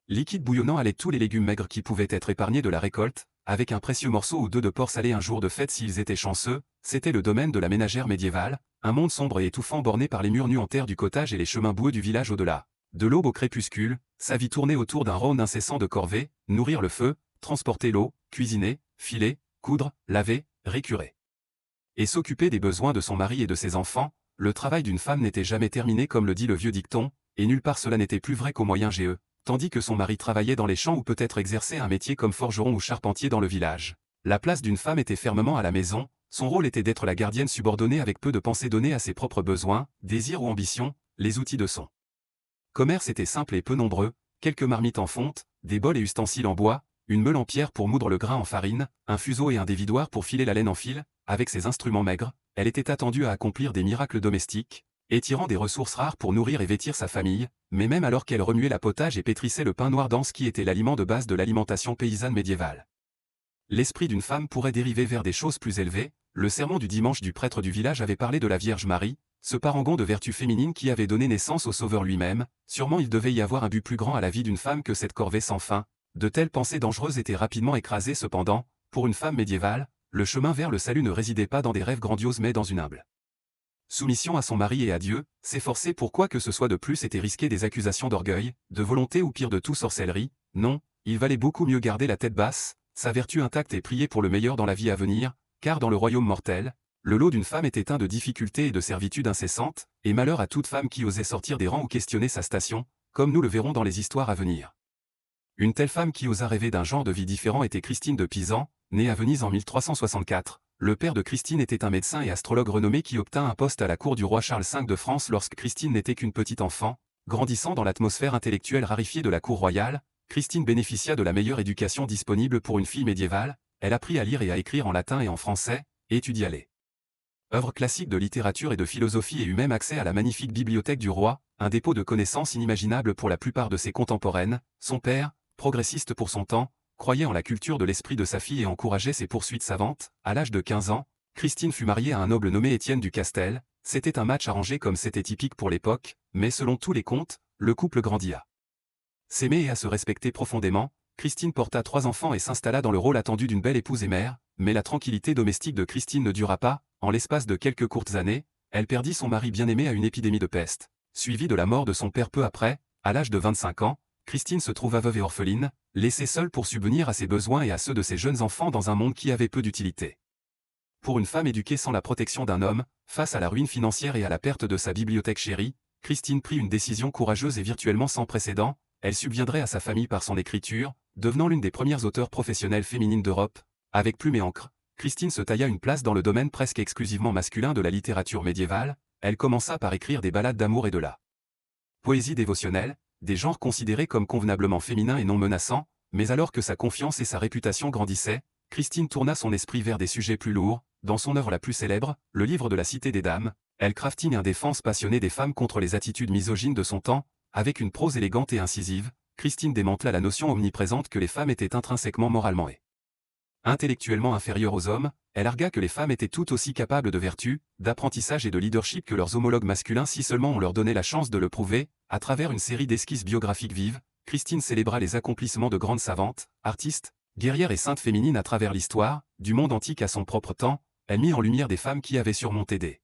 liquide bouillonnant allaient tous les légumes maigres qui pouvaient être épargnés de la récolte, avec un précieux morceau ou deux de porc salé un jour de fête s'ils étaient chanceux. C'était le domaine de la ménagère médiévale, un monde sombre et étouffant borné par les murs nus en terre du cottage et les chemins boueux du village au-delà. De l'aube au crépuscule, sa vie tournait autour d'un round incessant de corvées: nourrir le feu, transporter l'eau, cuisiner, filer, coudre, laver, récurer et s'occuper des besoins de son mari et de ses enfants. Le travail d'une femme n'était jamais terminé comme le dit le vieux dicton, et nulle part cela n'était plus vrai qu'au Moyen-Âge, tandis que son mari travaillait dans les champs ou peut-être exerçait un métier comme forgeron ou charpentier dans le village. La place d'une femme était fermement à la maison, son rôle était d'être la gardienne subordonnée avec peu de pensée donnée à ses propres besoins, désirs ou ambitions. Les outils de son commerce étaient simples et peu nombreux: quelques marmites en fonte, des bols et ustensiles en bois, une meule en pierre pour moudre le grain en farine, un fuseau et un dévidoir pour filer la laine en fil. Avec ses instruments maigres, elle était attendue à accomplir des miracles domestiques, étirant des ressources rares pour nourrir et vêtir sa famille, mais même alors qu'elle remuait la potage et pétrissait le pain noir dense qui était l'aliment de base de l'alimentation paysanne médiévale. L'esprit d'une femme pourrait dériver vers des choses plus élevées. Le sermon du dimanche du prêtre du village avait parlé de la Vierge Marie, ce parangon de vertu féminine qui avait donné naissance au Sauveur lui-même. Sûrement il devait y avoir un but plus grand à la vie d'une femme que cette corvée sans fin. De telles pensées dangereuses étaient rapidement écrasées cependant. Pour une femme médiévale, le chemin vers le salut ne résidait pas dans des rêves grandioses mais dans une humble soumission à son mari et à Dieu. S'efforcer pour quoi que ce soit de plus était risquer des accusations d'orgueil, de volonté ou pire de tout sorcellerie. Non, il valait beaucoup mieux garder la tête basse, sa vertu intacte et prier pour le meilleur dans la vie à venir, car dans le royaume mortel, le lot d'une femme était teint de difficultés et de servitude incessantes, et malheur à toute femme qui osait sortir des rangs ou questionner sa station, comme nous le verrons dans les histoires à venir. Une telle femme qui osa rêver d'un genre de vie différent était Christine de Pisan, née à Venise en 1364. Le père de Christine était un médecin et astrologue renommé qui obtint un poste à la cour du roi Charles V de France lorsque Christine n'était qu'une petite enfant. Grandissant dans l'atmosphère intellectuelle raréfiée de la cour royale, Christine bénéficia de la meilleure éducation disponible pour une fille médiévale. Elle apprit à lire et à écrire en latin et en français, et étudia les œuvres classiques de littérature et de philosophie et eut même accès à la magnifique bibliothèque du roi, un dépôt de connaissances inimaginable pour la plupart de ses contemporaines. Son père, progressiste pour son temps, croyait en la culture de l'esprit de sa fille et encourageait ses poursuites savantes. À l'âge de 15 ans, Christine fut mariée à un noble nommé Étienne du Castel. C'était un match arrangé comme c'était typique pour l'époque, mais selon tous les contes, le couple grandit à s'aimer et à se respecter profondément. Christine porta 3 enfants et s'installa dans le rôle attendu d'une belle épouse et mère, mais la tranquillité domestique de Christine ne dura pas. En l'espace de quelques courtes années, elle perdit son mari bien-aimé à une épidémie de peste, suivie de la mort de son père peu après. À l'âge de 25 ans, Christine se trouva veuve et orpheline, laissée seule pour subvenir à ses besoins et à ceux de ses jeunes enfants dans un monde qui avait peu d'utilité. Pour une femme éduquée sans la protection d'un homme, face à la ruine financière et à la perte de sa bibliothèque chérie, Christine prit une décision courageuse et virtuellement sans précédent. Elle subviendrait à sa famille par son écriture, devenant l'une des premières auteurs professionnelles féminines d'Europe. Avec plume et encre, Christine se tailla une place dans le domaine presque exclusivement masculin de la littérature médiévale. Elle commença par écrire des ballades d'amour et de la poésie dévotionnelle, des genres considérés comme convenablement féminins et non menaçants. Mais alors que sa confiance et sa réputation grandissaient, Christine tourna son esprit vers des sujets plus lourds. Dans son œuvre la plus célèbre, le livre de la Cité des Dames, elle craftine une défense passionnée des femmes contre les attitudes misogynes de son temps. Avec une prose élégante et incisive, Christine démantela la notion omniprésente que les femmes étaient intrinsèquement moralement et intellectuellement inférieures aux hommes. Elle argua que les femmes étaient tout aussi capables de vertu, d'apprentissage et de leadership que leurs homologues masculins si seulement on leur donnait la chance de le prouver. À travers une série d'esquisses biographiques vives, Christine célébra les accomplissements de grandes savantes, artistes, guerrières et saintes féminines à travers l'histoire, du monde antique à son propre temps. Elle mit en lumière des femmes qui avaient surmonté des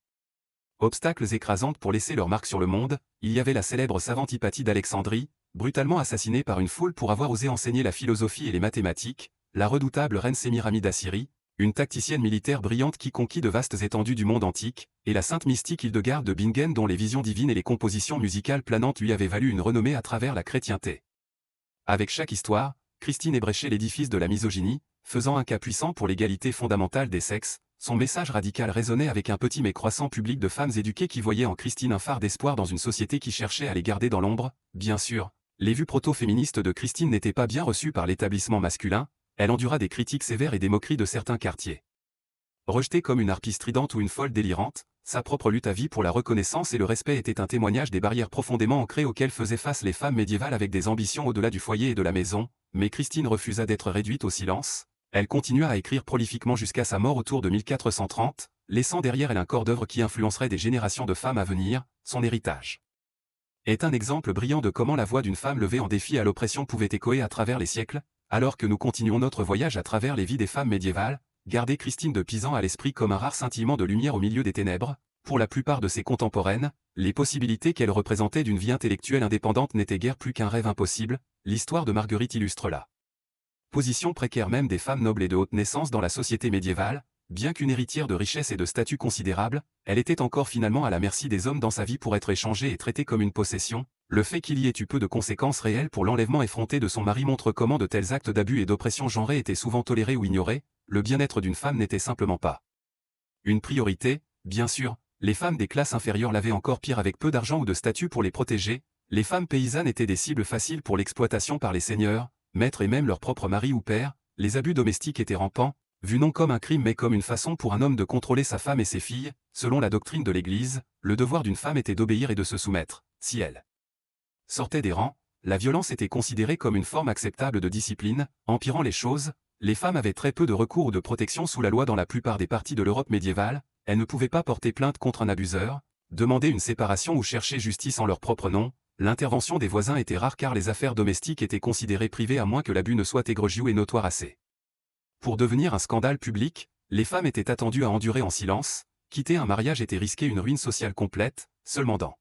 obstacles écrasantes pour laisser leur marque sur le monde. Il y avait la célèbre savante Hypatie d'Alexandrie, brutalement assassinée par une foule pour avoir osé enseigner la philosophie et les mathématiques, la redoutable reine Sémiramide d'Assyrie, Une tacticienne militaire brillante qui conquit de vastes étendues du monde antique, et la sainte mystique Hildegarde de Bingen dont les visions divines et les compositions musicales planantes lui avaient valu une renommée à travers la chrétienté. Avec chaque histoire, Christine ébréchait l'édifice de la misogynie, faisant un cas puissant pour l'égalité fondamentale des sexes. Son message radical résonnait avec un petit mais croissant public de femmes éduquées qui voyaient en Christine un phare d'espoir dans une société qui cherchait à les garder dans l'ombre. Bien sûr, les vues proto-féministes de Christine n'étaient pas bien reçues par l'établissement masculin, elle endura des critiques sévères et des moqueries de certains quartiers. Rejetée comme une harpie stridente ou une folle délirante, sa propre lutte à vie pour la reconnaissance et le respect était un témoignage des barrières profondément ancrées auxquelles faisaient face les femmes médiévales avec des ambitions au-delà du foyer et de la maison, mais Christine refusa d'être réduite au silence. Elle continua à écrire prolifiquement jusqu'à sa mort autour de 1430, laissant derrière elle un corps d'œuvre qui influencerait des générations de femmes à venir. Son héritage est un exemple brillant de comment la voix d'une femme levée en défi à l'oppression pouvait échoer à travers les siècles. Alors que nous continuons notre voyage à travers les vies des femmes médiévales, gardez Christine de Pisan à l'esprit comme un rare scintillement de lumière au milieu des ténèbres. Pour la plupart de ses contemporaines, les possibilités qu'elle représentait d'une vie intellectuelle indépendante n'étaient guère plus qu'un rêve impossible. L'histoire de Marguerite illustre la position précaire même des femmes nobles et de haute naissance dans la société médiévale. Bien qu'une héritière de richesse et de statut considérable, elle était encore finalement à la merci des hommes dans sa vie pour être échangée et traitée comme une possession. Le fait qu'il y ait eu peu de conséquences réelles pour l'enlèvement effronté de son mari montre comment de tels actes d'abus et d'oppression genrée étaient souvent tolérés ou ignorés. Le bien-être d'une femme n'était simplement pas une priorité. Bien sûr, les femmes des classes inférieures l'avaient encore pire avec peu d'argent ou de statut pour les protéger. Les femmes paysannes étaient des cibles faciles pour l'exploitation par les seigneurs, maîtres et même leurs propres maris ou pères. Les abus domestiques étaient rampants, vus non comme un crime mais comme une façon pour un homme de contrôler sa femme et ses filles. Selon la doctrine de l'Église, le devoir d'une femme était d'obéir et de se soumettre. Si elle sortait des rangs, la violence était considérée comme une forme acceptable de discipline. Empirant les choses, les femmes avaient très peu de recours ou de protection sous la loi dans la plupart des parties de l'Europe médiévale. Elles ne pouvaient pas porter plainte contre un abuseur, demander une séparation ou chercher justice en leur propre nom. L'intervention des voisins était rare car les affaires domestiques étaient considérées privées à moins que l'abus ne soit égrégeux et notoire assez. Pour devenir un scandale public, les femmes étaient attendues à endurer en silence. Quitter un mariage était risquer une ruine sociale complète. Seulement dans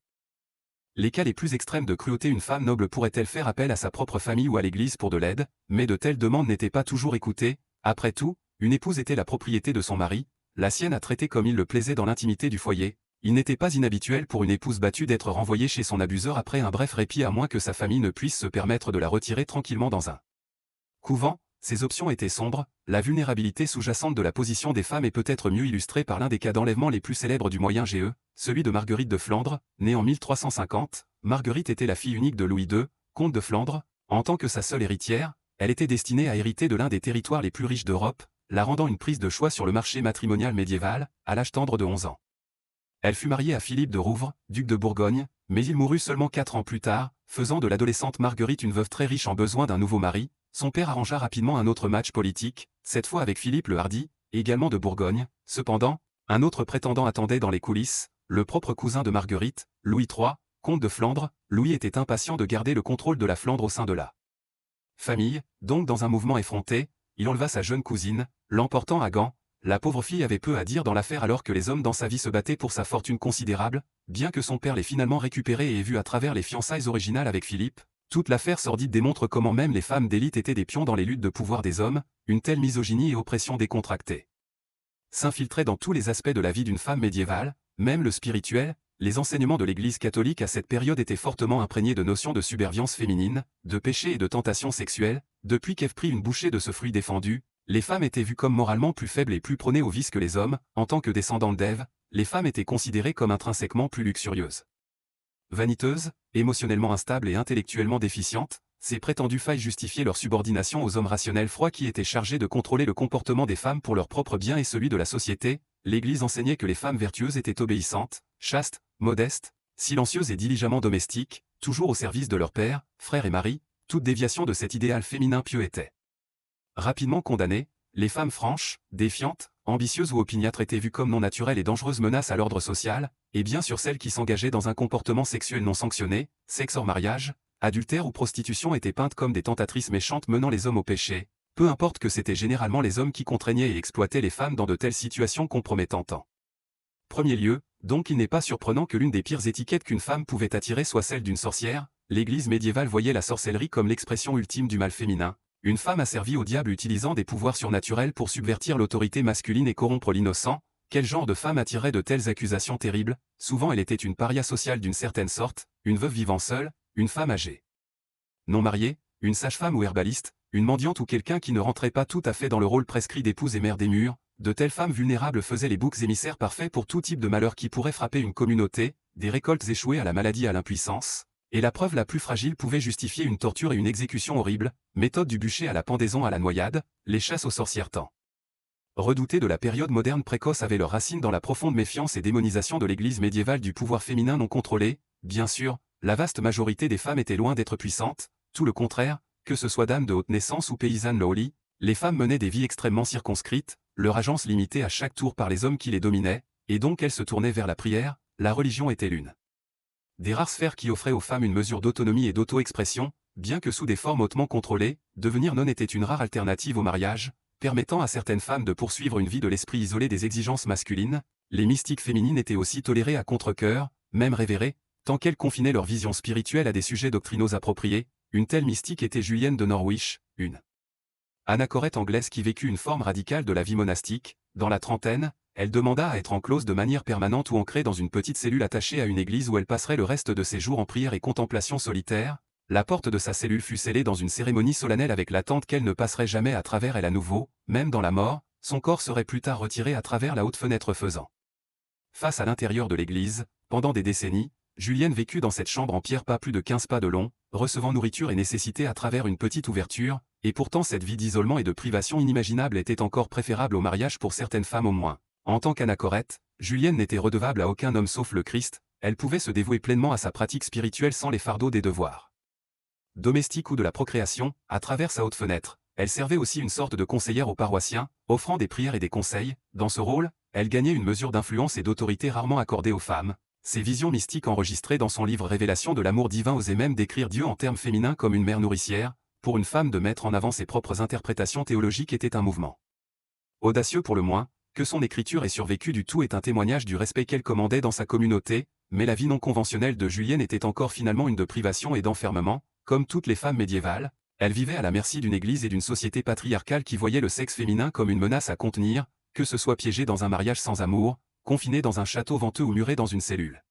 les cas les plus extrêmes de cruauté, une femme noble pourrait-elle faire appel à sa propre famille ou à l'Église pour de l'aide, mais de telles demandes n'étaient pas toujours écoutées. Après tout, une épouse était la propriété de son mari, la sienne à traiter comme il le plaisait dans l'intimité du foyer. Il n'était pas inhabituel pour une épouse battue d'être renvoyée chez son abuseur après un bref répit à moins que sa famille ne puisse se permettre de la retirer tranquillement dans un couvent. Ces options étaient sombres. La vulnérabilité sous-jacente de la position des femmes est peut-être mieux illustrée par l'un des cas d'enlèvement les plus célèbres du Moyen Âge, celui de Marguerite de Flandre, née en 1350. Marguerite était la fille unique de Louis II, comte de Flandre. En tant que sa seule héritière, elle était destinée à hériter de l'un des territoires les plus riches d'Europe, la rendant une prise de choix sur le marché matrimonial médiéval, à l'âge tendre de 11 ans. Elle fut mariée à Philippe de Rouvre, duc de Bourgogne, mais il mourut seulement 4 ans plus tard, faisant de l'adolescente Marguerite une veuve très riche en besoin d'un nouveau mari. Son père arrangea rapidement un autre match politique, cette fois avec Philippe le Hardi, également de Bourgogne. Cependant, un autre prétendant attendait dans les coulisses, le propre cousin de Marguerite, Louis III, comte de Flandre. Louis était impatient de garder le contrôle de la Flandre au sein de la famille, donc dans un mouvement effronté, il enleva sa jeune cousine, l'emportant à Gand. La pauvre fille avait peu à dire dans l'affaire alors que les hommes dans sa vie se battaient pour sa fortune considérable. Bien que son père l'ait finalement récupérée et ait vu à travers les fiançailles originales avec Philippe, toute l'affaire sordide démontre comment même les femmes d'élite étaient des pions dans les luttes de pouvoir des hommes. Une telle misogynie et oppression décontractée s'infiltrait dans tous les aspects de la vie d'une femme médiévale, même le spirituel. Les enseignements de l'Église catholique à cette période étaient fortement imprégnés de notions de subservience féminine, de péché et de tentation sexuelle. Depuis qu'Ève prit une bouchée de ce fruit défendu, les femmes étaient vues comme moralement plus faibles et plus prônées au vice que les hommes. En tant que descendantes d'Ève, les femmes étaient considérées comme intrinsèquement plus luxurieuses, vaniteuses, émotionnellement instables et intellectuellement déficientes. Ces prétendues failles justifiaient leur subordination aux hommes rationnels froids qui étaient chargés de contrôler le comportement des femmes pour leur propre bien et celui de la société. L'Église enseignait que les femmes vertueuses étaient obéissantes, chastes, modestes, silencieuses et diligemment domestiques, toujours au service de leur père, frère et mari. Toute déviation de cet idéal féminin pieux était rapidement condamnée. Les femmes franches, défiantes, ambitieuses ou opiniâtres étaient vues comme non naturelles et dangereuses menaces à l'ordre social, et bien sûr celles qui s'engageaient dans un comportement sexuel non sanctionné, sexe hors mariage, adultère ou prostitution étaient peintes comme des tentatrices méchantes menant les hommes au péché, peu importe que c'était généralement les hommes qui contraignaient et exploitaient les femmes dans de telles situations compromettantes. En premier lieu, donc il n'est pas surprenant que l'une des pires étiquettes qu'une femme pouvait attirer soit celle d'une sorcière. L'Église médiévale voyait la sorcellerie comme l'expression ultime du mal féminin, Une femme asservie au diable utilisant des pouvoirs surnaturels pour subvertir l'autorité masculine et corrompre l'innocent. Quel genre de femme attirait de telles accusations terribles? Souvent elle était une paria sociale d'une certaine sorte, une veuve vivant seule, une femme âgée non mariée, une sage-femme ou herbaliste, une mendiante ou quelqu'un qui ne rentrait pas tout à fait dans le rôle prescrit d'épouse et mère des murs. De telles femmes vulnérables faisaient les boucs émissaires parfaits pour tout type de malheur qui pourrait frapper une communauté, des récoltes échouées à la maladie à l'impuissance. Et la preuve la plus fragile pouvait justifier une torture et une exécution horrible, méthode du bûcher à la pendaison à la noyade, les chasses aux sorcières tant redoutées de la période moderne précoce avaient leurs racines dans la profonde méfiance et démonisation de l'église médiévale du pouvoir féminin non contrôlé. Bien sûr, la vaste majorité des femmes étaient loin d'être puissantes, tout le contraire, que ce soit dames de haute naissance ou paysannes lowly, les femmes menaient des vies extrêmement circonscrites, leur agence limitée à chaque tour par les hommes qui les dominaient, et donc elles se tournaient vers la prière. La religion était l'une des rares sphères qui offraient aux femmes une mesure d'autonomie et d'auto-expression, bien que sous des formes hautement contrôlées. Devenir nonne était une rare alternative au mariage, permettant à certaines femmes de poursuivre une vie de l'esprit isolée des exigences masculines. Les mystiques féminines étaient aussi tolérées à contre-cœur, même révérées, tant qu'elles confinaient leur vision spirituelle à des sujets doctrinaux appropriés. Une telle mystique était Julienne de Norwich, une anachorète anglaise qui vécut une forme radicale de la vie monastique. Dans la trentaine, elle demanda à être enclose de manière permanente ou ancrée dans une petite cellule attachée à une église où elle passerait le reste de ses jours en prière et contemplation solitaire. La porte de sa cellule fut scellée dans une cérémonie solennelle avec l'attente qu'elle ne passerait jamais à travers elle à nouveau, même dans la mort, son corps serait plus tard retiré à travers la haute fenêtre faisant face à l'intérieur de l'église. Pendant des décennies, Julienne vécut dans cette chambre en pierre pas plus de 15 pas de long, recevant nourriture et nécessité à travers une petite ouverture, et pourtant cette vie d'isolement et de privation inimaginable était encore préférable au mariage pour certaines femmes au moins. En tant qu'anachorète, Julienne n'était redevable à aucun homme sauf le Christ, elle pouvait se dévouer pleinement à sa pratique spirituelle sans les fardeaux des devoirs domestiques ou de la procréation. À travers sa haute fenêtre, elle servait aussi une sorte de conseillère aux paroissiens, offrant des prières et des conseils. Dans ce rôle, elle gagnait une mesure d'influence et d'autorité rarement accordée aux femmes. Ses visions mystiques enregistrées dans son livre Révélation de l'amour divin osaient même décrire Dieu en termes féminins comme une mère nourricière. Pour une femme de mettre en avant ses propres interprétations théologiques était un mouvement audacieux pour le moins. Que son écriture ait survécu du tout est un témoignage du respect qu'elle commandait dans sa communauté, mais la vie non conventionnelle de Julienne était encore finalement une de privation et d'enfermement. Comme toutes les femmes médiévales, elle vivait à la merci d'une église et d'une société patriarcale qui voyait le sexe féminin comme une menace à contenir, que ce soit piégé dans un mariage sans amour, confiné dans un château venteux ou muré dans une cellule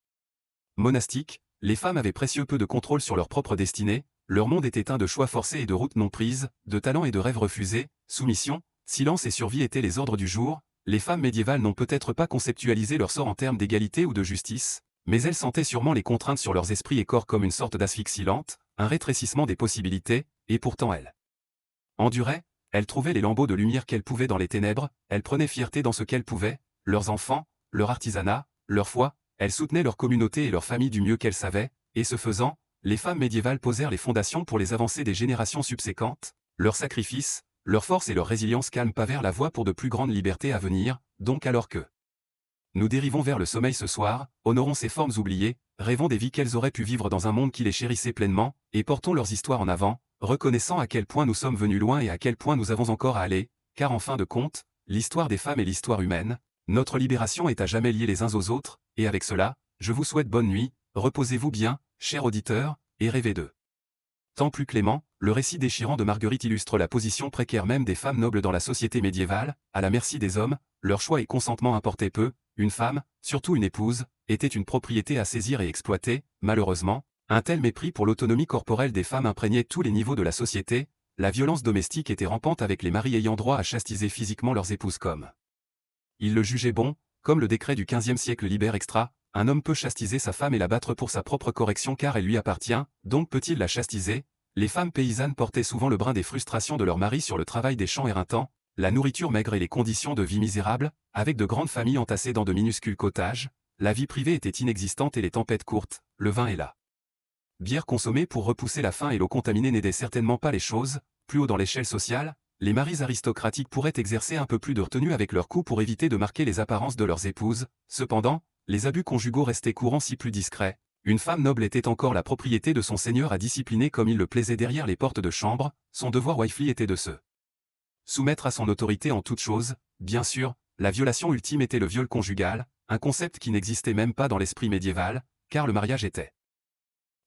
monastique. Les femmes avaient précieux peu de contrôle sur leur propre destinée, leur monde était teint de choix forcés et de routes non prises, de talents et de rêves refusés. Soumission, silence et survie étaient les ordres du jour. Les femmes médiévales n'ont peut-être pas conceptualisé leur sort en termes d'égalité ou de justice, mais elles sentaient sûrement les contraintes sur leurs esprits et corps comme une sorte d'asphyxie lente, un rétrécissement des possibilités, et pourtant elles enduraient, elles trouvaient les lambeaux de lumière qu'elles pouvaient dans les ténèbres, elles prenaient fierté dans ce qu'elles pouvaient, leurs enfants, leur artisanat, leur foi, elles soutenaient leur communauté et leur famille du mieux qu'elles savaient, et ce faisant, les femmes médiévales posèrent les fondations pour les avancées des générations subséquentes. Leurs sacrifices, leur force et leur résilience calment pavèrent la voie pour de plus grandes libertés à venir. Donc alors que nous dérivons vers le sommeil ce soir, honorons ces formes oubliées, rêvons des vies qu'elles auraient pu vivre dans un monde qui les chérissait pleinement, et portons leurs histoires en avant, reconnaissant à quel point nous sommes venus loin et à quel point nous avons encore à aller, car en fin de compte, l'histoire des femmes est l'histoire humaine. Notre libération est à jamais liée les uns aux autres, et avec cela, je vous souhaite bonne nuit, reposez-vous bien, chers auditeurs, et rêvez d'eux. Tant plus clément, le récit déchirant de Marguerite illustre la position précaire même des femmes nobles dans la société médiévale, à la merci des hommes, leur choix et consentement importaient peu. Une femme, surtout une épouse, était une propriété à saisir et exploiter. Malheureusement, un tel mépris pour l'autonomie corporelle des femmes imprégnait tous les niveaux de la société. La violence domestique était rampante avec les maris ayant droit à chastiser physiquement leurs épouses comme ils le jugeaient bon, comme le décret du XVe siècle libère extra. Un homme peut chastiser sa femme et la battre pour sa propre correction car elle lui appartient, donc peut-il la chastiser? Les femmes paysannes portaient souvent le brin des frustrations de leur mari sur le travail des champs éreintants, la nourriture maigre et les conditions de vie misérables, avec de grandes familles entassées dans de minuscules cottages. La vie privée était inexistante et les tempêtes courtes, le vin et la bière consommée pour repousser la faim et l'eau contaminée n'aidaient certainement pas les choses. Plus haut dans l'échelle sociale, les maris aristocratiques pourraient exercer un peu plus de retenue avec leurs coups pour éviter de marquer les apparences de leurs épouses. Cependant, les abus conjugaux restaient courants si plus discrets. Une femme noble était encore la propriété de son seigneur à discipliner comme il le plaisait derrière les portes de chambre. Son devoir wifely était de se soumettre à son autorité en toutes choses. Bien sûr, la violation ultime était le viol conjugal, un concept qui n'existait même pas dans l'esprit médiéval, car le mariage était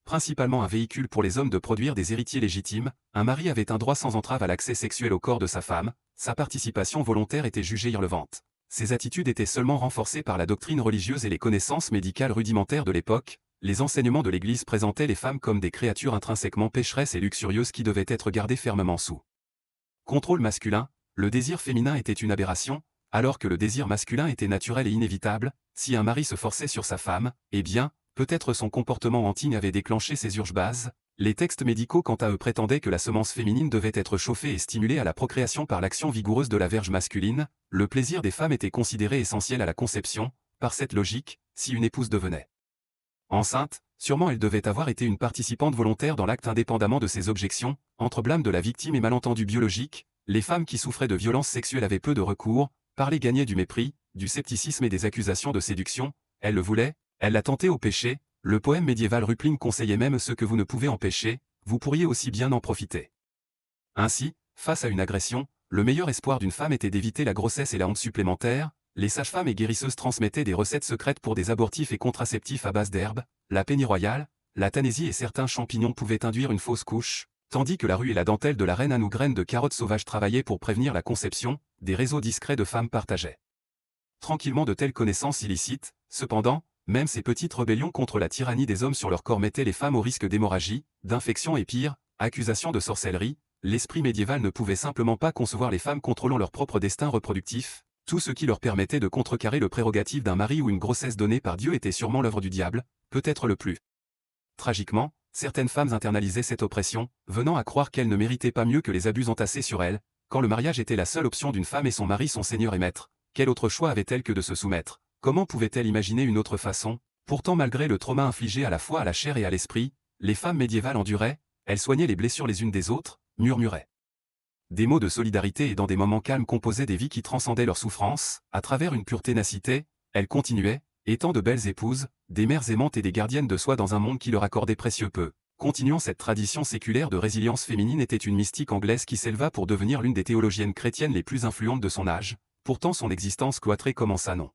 Principalement un véhicule pour les hommes de produire des héritiers légitimes, un mari avait un droit sans entrave à l'accès sexuel au corps de sa femme, sa participation volontaire était jugée irrelevante. Ces attitudes étaient seulement renforcées par la doctrine religieuse et les connaissances médicales rudimentaires de l'époque. Les enseignements de l'Église présentaient les femmes comme des créatures intrinsèquement pécheresses et luxurieuses qui devaient être gardées fermement sous contrôle masculin. Le désir féminin était une aberration, alors que le désir masculin était naturel et inévitable. Si un mari se forçait sur sa femme, eh bien, peut-être son comportement antigne avait déclenché ces urges bases. Les textes médicaux quant à eux prétendaient que la semence féminine devait être chauffée et stimulée à la procréation par l'action vigoureuse de la verge masculine. Le plaisir des femmes était considéré essentiel à la conception. Par cette logique, si une épouse devenait enceinte, sûrement elle devait avoir été une participante volontaire dans l'acte indépendamment de ses objections. Entre blâme de la victime et malentendu biologique, les femmes qui souffraient de violences sexuelles avaient peu de recours. Parler gagnait du mépris, du scepticisme et des accusations de séduction. Elle le voulait, elle l'a tenté au péché. Le poème médiéval Rupling conseillait même ce que vous ne pouvez empêcher, vous pourriez aussi bien en profiter. Ainsi, face à une agression, le meilleur espoir d'une femme était d'éviter la grossesse et la honte supplémentaire. Les sages-femmes et guérisseuses transmettaient des recettes secrètes pour des abortifs et contraceptifs à base d'herbes. La pennyroyale, la tanaisie et certains champignons pouvaient induire une fausse couche, tandis que la rue et la dentelle de la reine Anne ou graines de carottes sauvages travaillaient pour prévenir la conception. Des réseaux discrets de femmes partageaient tranquillement de telles connaissances illicites. Cependant, même ces petites rébellions contre la tyrannie des hommes sur leur corps mettaient les femmes au risque d'hémorragie, d'infection et pire, accusations de sorcellerie. L'esprit médiéval ne pouvait simplement pas concevoir les femmes contrôlant leur propre destin reproductif. Tout ce qui leur permettait de contrecarrer le prérogative d'un mari ou une grossesse donnée par Dieu était sûrement l'œuvre du diable, peut-être le plus. Tragiquement, certaines femmes internalisaient cette oppression, venant à croire qu'elles ne méritaient pas mieux que les abus entassés sur elles. Quand le mariage était la seule option d'une femme et son mari son seigneur et maître, quel autre choix avait-elle que de se soumettre? Comment pouvait-elle imaginer une autre façon? Pourtant, malgré le trauma infligé à la fois à la chair et à l'esprit, les femmes médiévales enduraient, elles soignaient les blessures les unes des autres, murmuraient des mots de solidarité et dans des moments calmes composaient des vies qui transcendaient leurs souffrances. À travers une pure ténacité, elles continuaient, étant de belles épouses, des mères aimantes et des gardiennes de soi dans un monde qui leur accordait précieux peu. Continuant cette tradition séculaire de résilience féminine était une mystique anglaise qui s'éleva pour devenir l'une des théologiennes chrétiennes les plus influentes de son âge. Pourtant son existence cloîtrée commença non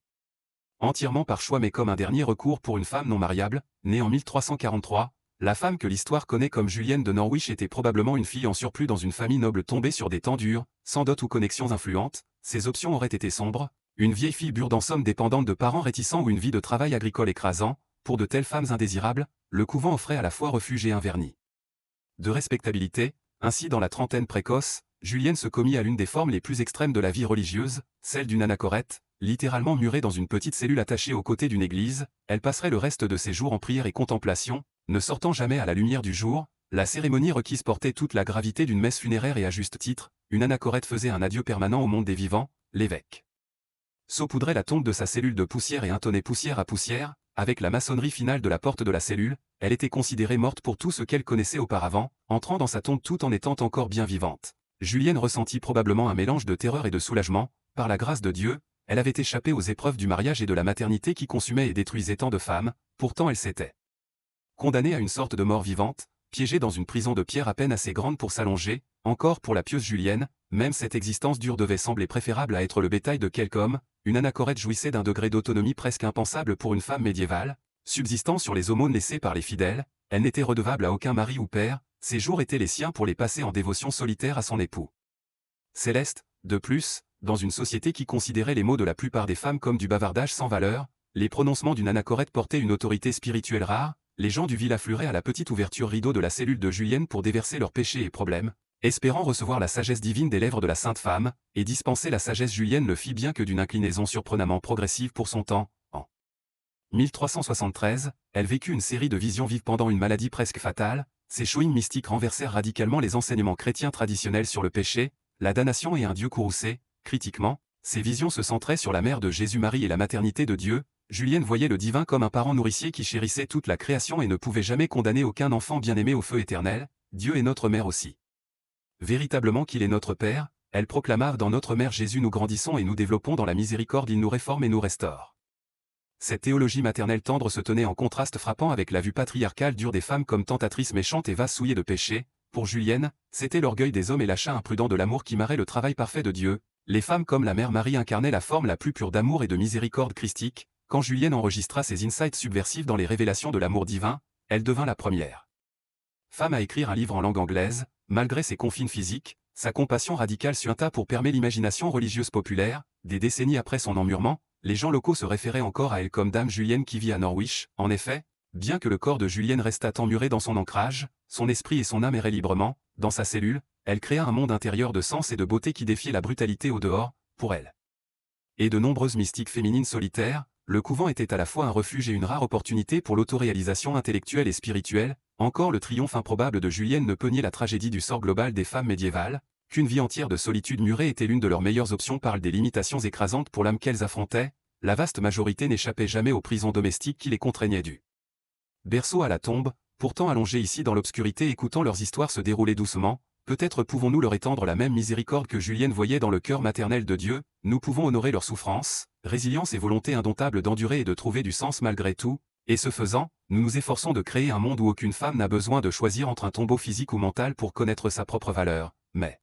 entièrement par choix mais comme un dernier recours pour une femme non mariable, née en 1343. La femme que l'histoire connaît comme Julienne de Norwich était probablement une fille en surplus dans une famille noble tombée sur des temps durs, sans dot ou connexions influentes. Ses options auraient été sombres, une vieille fille burde en somme dépendante de parents réticents ou une vie de travail agricole écrasant. Pour de telles femmes indésirables, le couvent offrait à la fois refuge et un vernis de respectabilité. Ainsi dans la trentaine précoce, Julienne se commit à l'une des formes les plus extrêmes de la vie religieuse, celle d'une anachorète, littéralement murée dans une petite cellule attachée aux côtés d'une église. Elle passerait le reste de ses jours en prière et contemplation, ne sortant jamais à la lumière du jour. La cérémonie requise portait toute la gravité d'une messe funéraire et à juste titre, une anachorète faisait un adieu permanent au monde des vivants. L'évêque saupoudrait la tombe de sa cellule de poussière et intonnait poussière à poussière. Avec la maçonnerie finale de la porte de la cellule, elle était considérée morte pour tout ce qu'elle connaissait auparavant, entrant dans sa tombe tout en étant encore bien vivante. Julienne ressentit probablement un mélange de terreur et de soulagement. Par la grâce de Dieu, elle avait échappé aux épreuves du mariage et de la maternité qui consumaient et détruisaient tant de femmes. Pourtant elle s'était condamnée à une sorte de mort vivante, piégée dans une prison de pierre à peine assez grande pour s'allonger. Encore pour la pieuse Julienne, même cette existence dure devait sembler préférable à être le bétail de quelque homme. Une anachorète jouissait d'un degré d'autonomie presque impensable pour une femme médiévale. Subsistant sur les aumônes laissées par les fidèles, elle n'était redevable à aucun mari ou père. Ses jours étaient les siens pour les passer en dévotion solitaire à son époux céleste. De plus, dans une société qui considérait les mots de la plupart des femmes comme du bavardage sans valeur, les prononcements d'une anachorète portaient une autorité spirituelle rare. Les gens du ville afflueraient à la petite ouverture rideau de la cellule de Julienne pour déverser leurs péchés et problèmes, espérant recevoir la sagesse divine des lèvres de la sainte femme, et dispenser la sagesse Julienne le fit bien que d'une inclinaison surprenamment progressive pour son temps. En 1373, elle vécut une série de visions vives pendant une maladie presque fatale. Ces choïnes mystiques renversèrent radicalement les enseignements chrétiens traditionnels sur le péché, la damnation et un Dieu courroucé. Critiquement, ces visions se centraient sur la mère de Jésus-Marie et la maternité de Dieu. Julienne voyait le divin comme un parent nourricier qui chérissait toute la création et ne pouvait jamais condamner aucun enfant bien-aimé au feu éternel. Dieu est notre mère aussi. Véritablement qu'il est notre Père, elle proclama, dans notre Mère Jésus nous grandissons et nous développons dans la miséricorde, il nous réforme et nous restaure. Cette théologie maternelle tendre se tenait en contraste frappant avec la vue patriarcale dure des femmes comme tentatrices méchantes et vasses souillées de péché. Pour Julienne, c'était l'orgueil des hommes et l'achat imprudent de l'amour qui marrait le travail parfait de Dieu. Les femmes comme la Mère Marie incarnaient la forme la plus pure d'amour et de miséricorde christique. Quand Julienne enregistra ses insights subversifs dans les révélations de l'amour divin, Elle devint la première femme à écrire un livre en langue anglaise. Malgré ses confines physiques, sa compassion radicale suinta pour permettre l'imagination religieuse populaire. Des décennies après son emmurement, les gens locaux se référaient encore à elle comme Dame Julienne qui vit à Norwich. En effet, bien que le corps de Julienne restât emmuré dans son ancrage, son esprit et son âme erraient librement. Dans sa cellule, elle créa un monde intérieur de sens et de beauté qui défiait la brutalité au dehors, pour elle. Et de nombreuses mystiques féminines solitaires, le couvent était à la fois un refuge et une rare opportunité pour l'autoréalisation intellectuelle et spirituelle. Encore le triomphe improbable de Julienne ne peut nier la tragédie du sort global des femmes médiévales, qu'une vie entière de solitude murée était l'une de leurs meilleures options parle des limitations écrasantes pour l'âme qu'elles affrontaient. La vaste majorité n'échappait jamais aux prisons domestiques qui les contraignaient du berceau à la tombe, pourtant allongés ici dans l'obscurité écoutant leurs histoires se dérouler doucement. Peut-être pouvons-nous leur étendre la même miséricorde que Julienne voyait dans le cœur maternel de Dieu. Nous pouvons honorer leur souffrance, résilience et volonté indomptable d'endurer et de trouver du sens malgré tout, et ce faisant, nous nous efforçons de créer un monde où aucune femme n'a besoin de choisir entre un tombeau physique ou mental pour connaître sa propre valeur. Mais,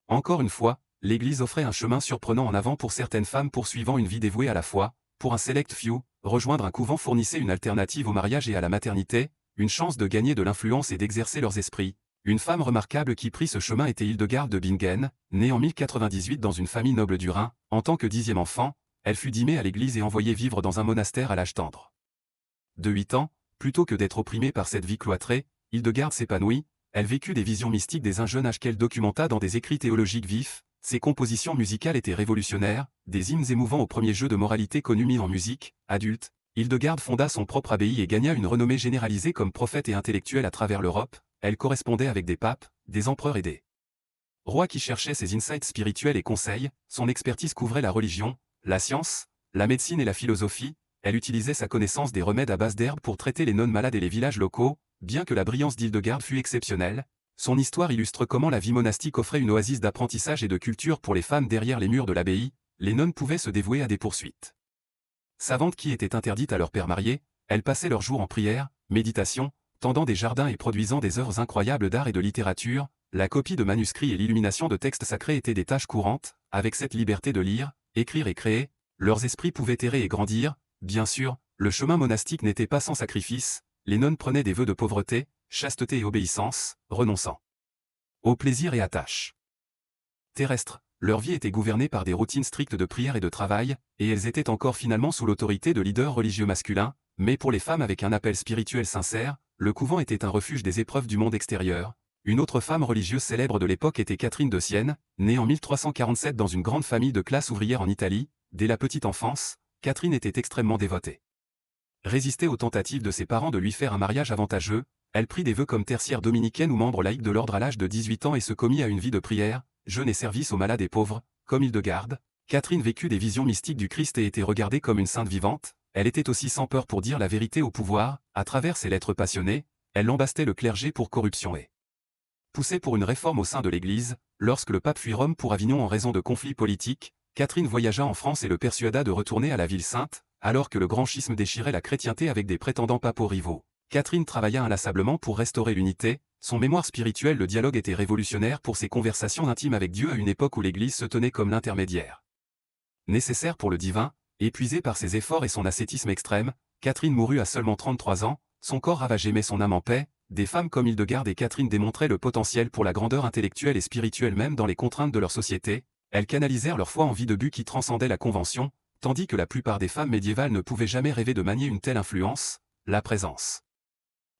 encore une fois, l'Église offrait un chemin surprenant en avant pour certaines femmes poursuivant une vie dévouée à la foi. Pour un select few, rejoindre un couvent fournissait une alternative au mariage et à la maternité, une chance de gagner de l'influence et d'exercer leurs esprits. Une femme remarquable qui prit ce chemin était Hildegarde de Bingen, née en 1098 dans une famille noble du Rhin. En tant que 10e enfant, elle fut dîmée à l'église et envoyée vivre dans un monastère à l'âge tendre de 8 ans. Plutôt que d'être opprimée par cette vie cloîtrée, Hildegarde s'épanouit. Elle vécut des visions mystiques dès un jeune âge qu'elle documenta dans des écrits théologiques vifs. Ses compositions musicales étaient révolutionnaires, des hymnes émouvants aux premiers jeux de moralité connus mis en musique. Adulte, Hildegarde fonda son propre abbaye et gagna une renommée généralisée comme prophète et intellectuelle à travers l'Europe. Elle correspondait avec des papes, des empereurs et des rois qui cherchaient ses insights spirituels et conseils. Son expertise couvrait la religion, la science, la médecine et la philosophie. Elle utilisait sa connaissance des remèdes à base d'herbes pour traiter les nonnes malades et les villages locaux. Bien que la brillance d'Hildegarde fût exceptionnelle, son histoire illustre comment la vie monastique offrait une oasis d'apprentissage et de culture pour les femmes derrière les murs de l'abbaye. Les nonnes pouvaient se dévouer à des poursuites savantes qui étaient interdites à leurs pères mariés. Elles passaient leurs jours en prière, méditation, tendant des jardins et produisant des œuvres incroyables d'art et de littérature. La copie de manuscrits et l'illumination de textes sacrés étaient des tâches courantes. Avec cette liberté de lire, écrire et créer, leurs esprits pouvaient errer et grandir. Bien sûr, le chemin monastique n'était pas sans sacrifice. Les nonnes prenaient des vœux de pauvreté, chasteté et obéissance, renonçant au plaisir et à tâches terrestres. Leur vie était gouvernée par des routines strictes de prière et de travail, et elles étaient encore finalement sous l'autorité de leaders religieux masculins. Mais pour les femmes avec un appel spirituel sincère, le couvent était un refuge des épreuves du monde extérieur. Une autre femme religieuse célèbre de l'époque était Catherine de Sienne, née en 1347 dans une grande famille de classe ouvrière en Italie. Dès la petite enfance, Catherine était extrêmement dévotée. Résistait aux tentatives de ses parents de lui faire un mariage avantageux. Elle prit des vœux comme tertiaire dominicaine ou membre laïque de l'ordre à l'âge de 18 ans et se commit à une vie de prière, jeûne et service aux malades et pauvres. Comme Hildegarde, Catherine vécut des visions mystiques du Christ et était regardée comme une sainte vivante. Elle était aussi sans peur pour dire la vérité au pouvoir. À travers ses lettres passionnées, elle lambastait le clergé pour corruption et poussait pour une réforme au sein de l'Église. Lorsque le pape fuit Rome pour Avignon en raison de conflits politiques, Catherine voyagea en France et le persuada de retourner à la ville sainte, alors que le grand schisme déchirait la chrétienté avec des prétendants papaux rivaux. Catherine travailla inlassablement pour restaurer l'unité. Son mémoire spirituel Le Dialogue était révolutionnaire pour ses conversations intimes avec Dieu à une époque où l'Église se tenait comme l'intermédiaire nécessaire pour le divin. Épuisée par ses efforts et son ascétisme extrême, Catherine mourut à seulement 33 ans, son corps ravagé mais son âme en paix. Des femmes comme Hildegarde et Catherine démontraient le potentiel pour la grandeur intellectuelle et spirituelle même dans les contraintes de leur société. Elles canalisèrent leur foi en vie de but qui transcendait la convention, tandis que la plupart des femmes médiévales ne pouvaient jamais rêver de manier une telle influence. La présence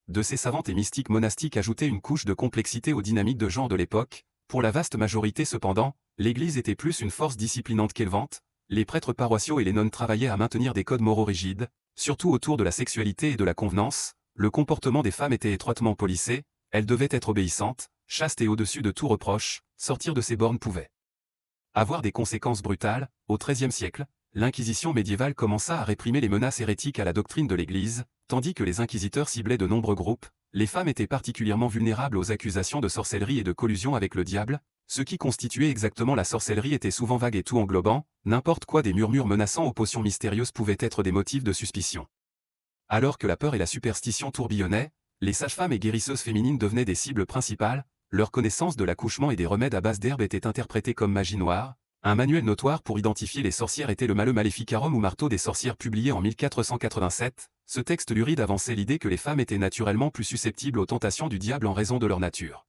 de ces savantes et mystiques monastiques ajoutait une couche de complexité aux dynamiques de genre de l'époque. Pour la vaste majorité cependant, l'Église était plus une force disciplinante qu'élevante. Les prêtres paroissiaux et les nonnes travaillaient à maintenir des codes moraux rigides, surtout autour de la sexualité et de la convenance. Le comportement des femmes était étroitement policé, elles devaient être obéissantes, chastes et au-dessus de tout reproche. Sortir de ces bornes pouvait avoir des conséquences brutales. Au XIIIe siècle, l'Inquisition médiévale commença à réprimer les menaces hérétiques à la doctrine de l'Église, tandis que les inquisiteurs ciblaient de nombreux groupes. Les femmes étaient particulièrement vulnérables aux accusations de sorcellerie et de collusion avec le diable. Ce qui constituait exactement la sorcellerie était souvent vague et tout englobant. N'importe quoi des murmures menaçants aux potions mystérieuses pouvaient être des motifs de suspicion. Alors que la peur et la superstition tourbillonnaient, les sages-femmes et guérisseuses féminines devenaient des cibles principales. Leur connaissance de l'accouchement et des remèdes à base d'herbes était interprétée comme magie noire. Un manuel notoire pour identifier les sorcières était le Male Maleficarum ou Marteau des sorcières publié en 1487. Ce texte luride avançait l'idée que les femmes étaient naturellement plus susceptibles aux tentations du diable en raison de leur nature.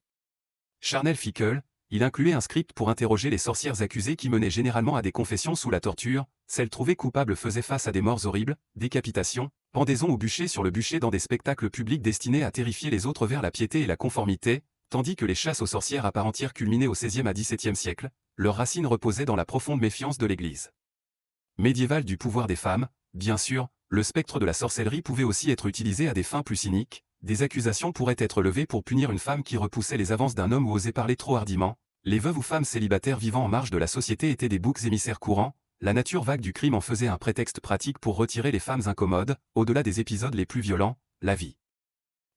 Charnel Fickel, il incluait un script pour interroger les sorcières accusées qui menaient généralement à des confessions sous la torture, celles trouvées coupables faisaient face à des morts horribles, décapitation, pendaison ou bûcher sur le bûcher dans des spectacles publics destinés à terrifier les autres vers la piété et la conformité, tandis que les chasses aux sorcières à part entière culminaient au XVIe à XVIIe siècle, leurs racines reposaient dans la profonde méfiance de l'Église médiévale du pouvoir des femmes. Bien sûr, le spectre de la sorcellerie pouvait aussi être utilisé à des fins plus cyniques. Des accusations pourraient être levées pour punir une femme qui repoussait les avances d'un homme ou osait parler trop hardiment. Les veuves ou femmes célibataires vivant en marge de la société étaient des boucs émissaires courants. La nature vague du crime en faisait un prétexte pratique pour retirer les femmes incommodes. Au-delà des épisodes les plus violents, la vie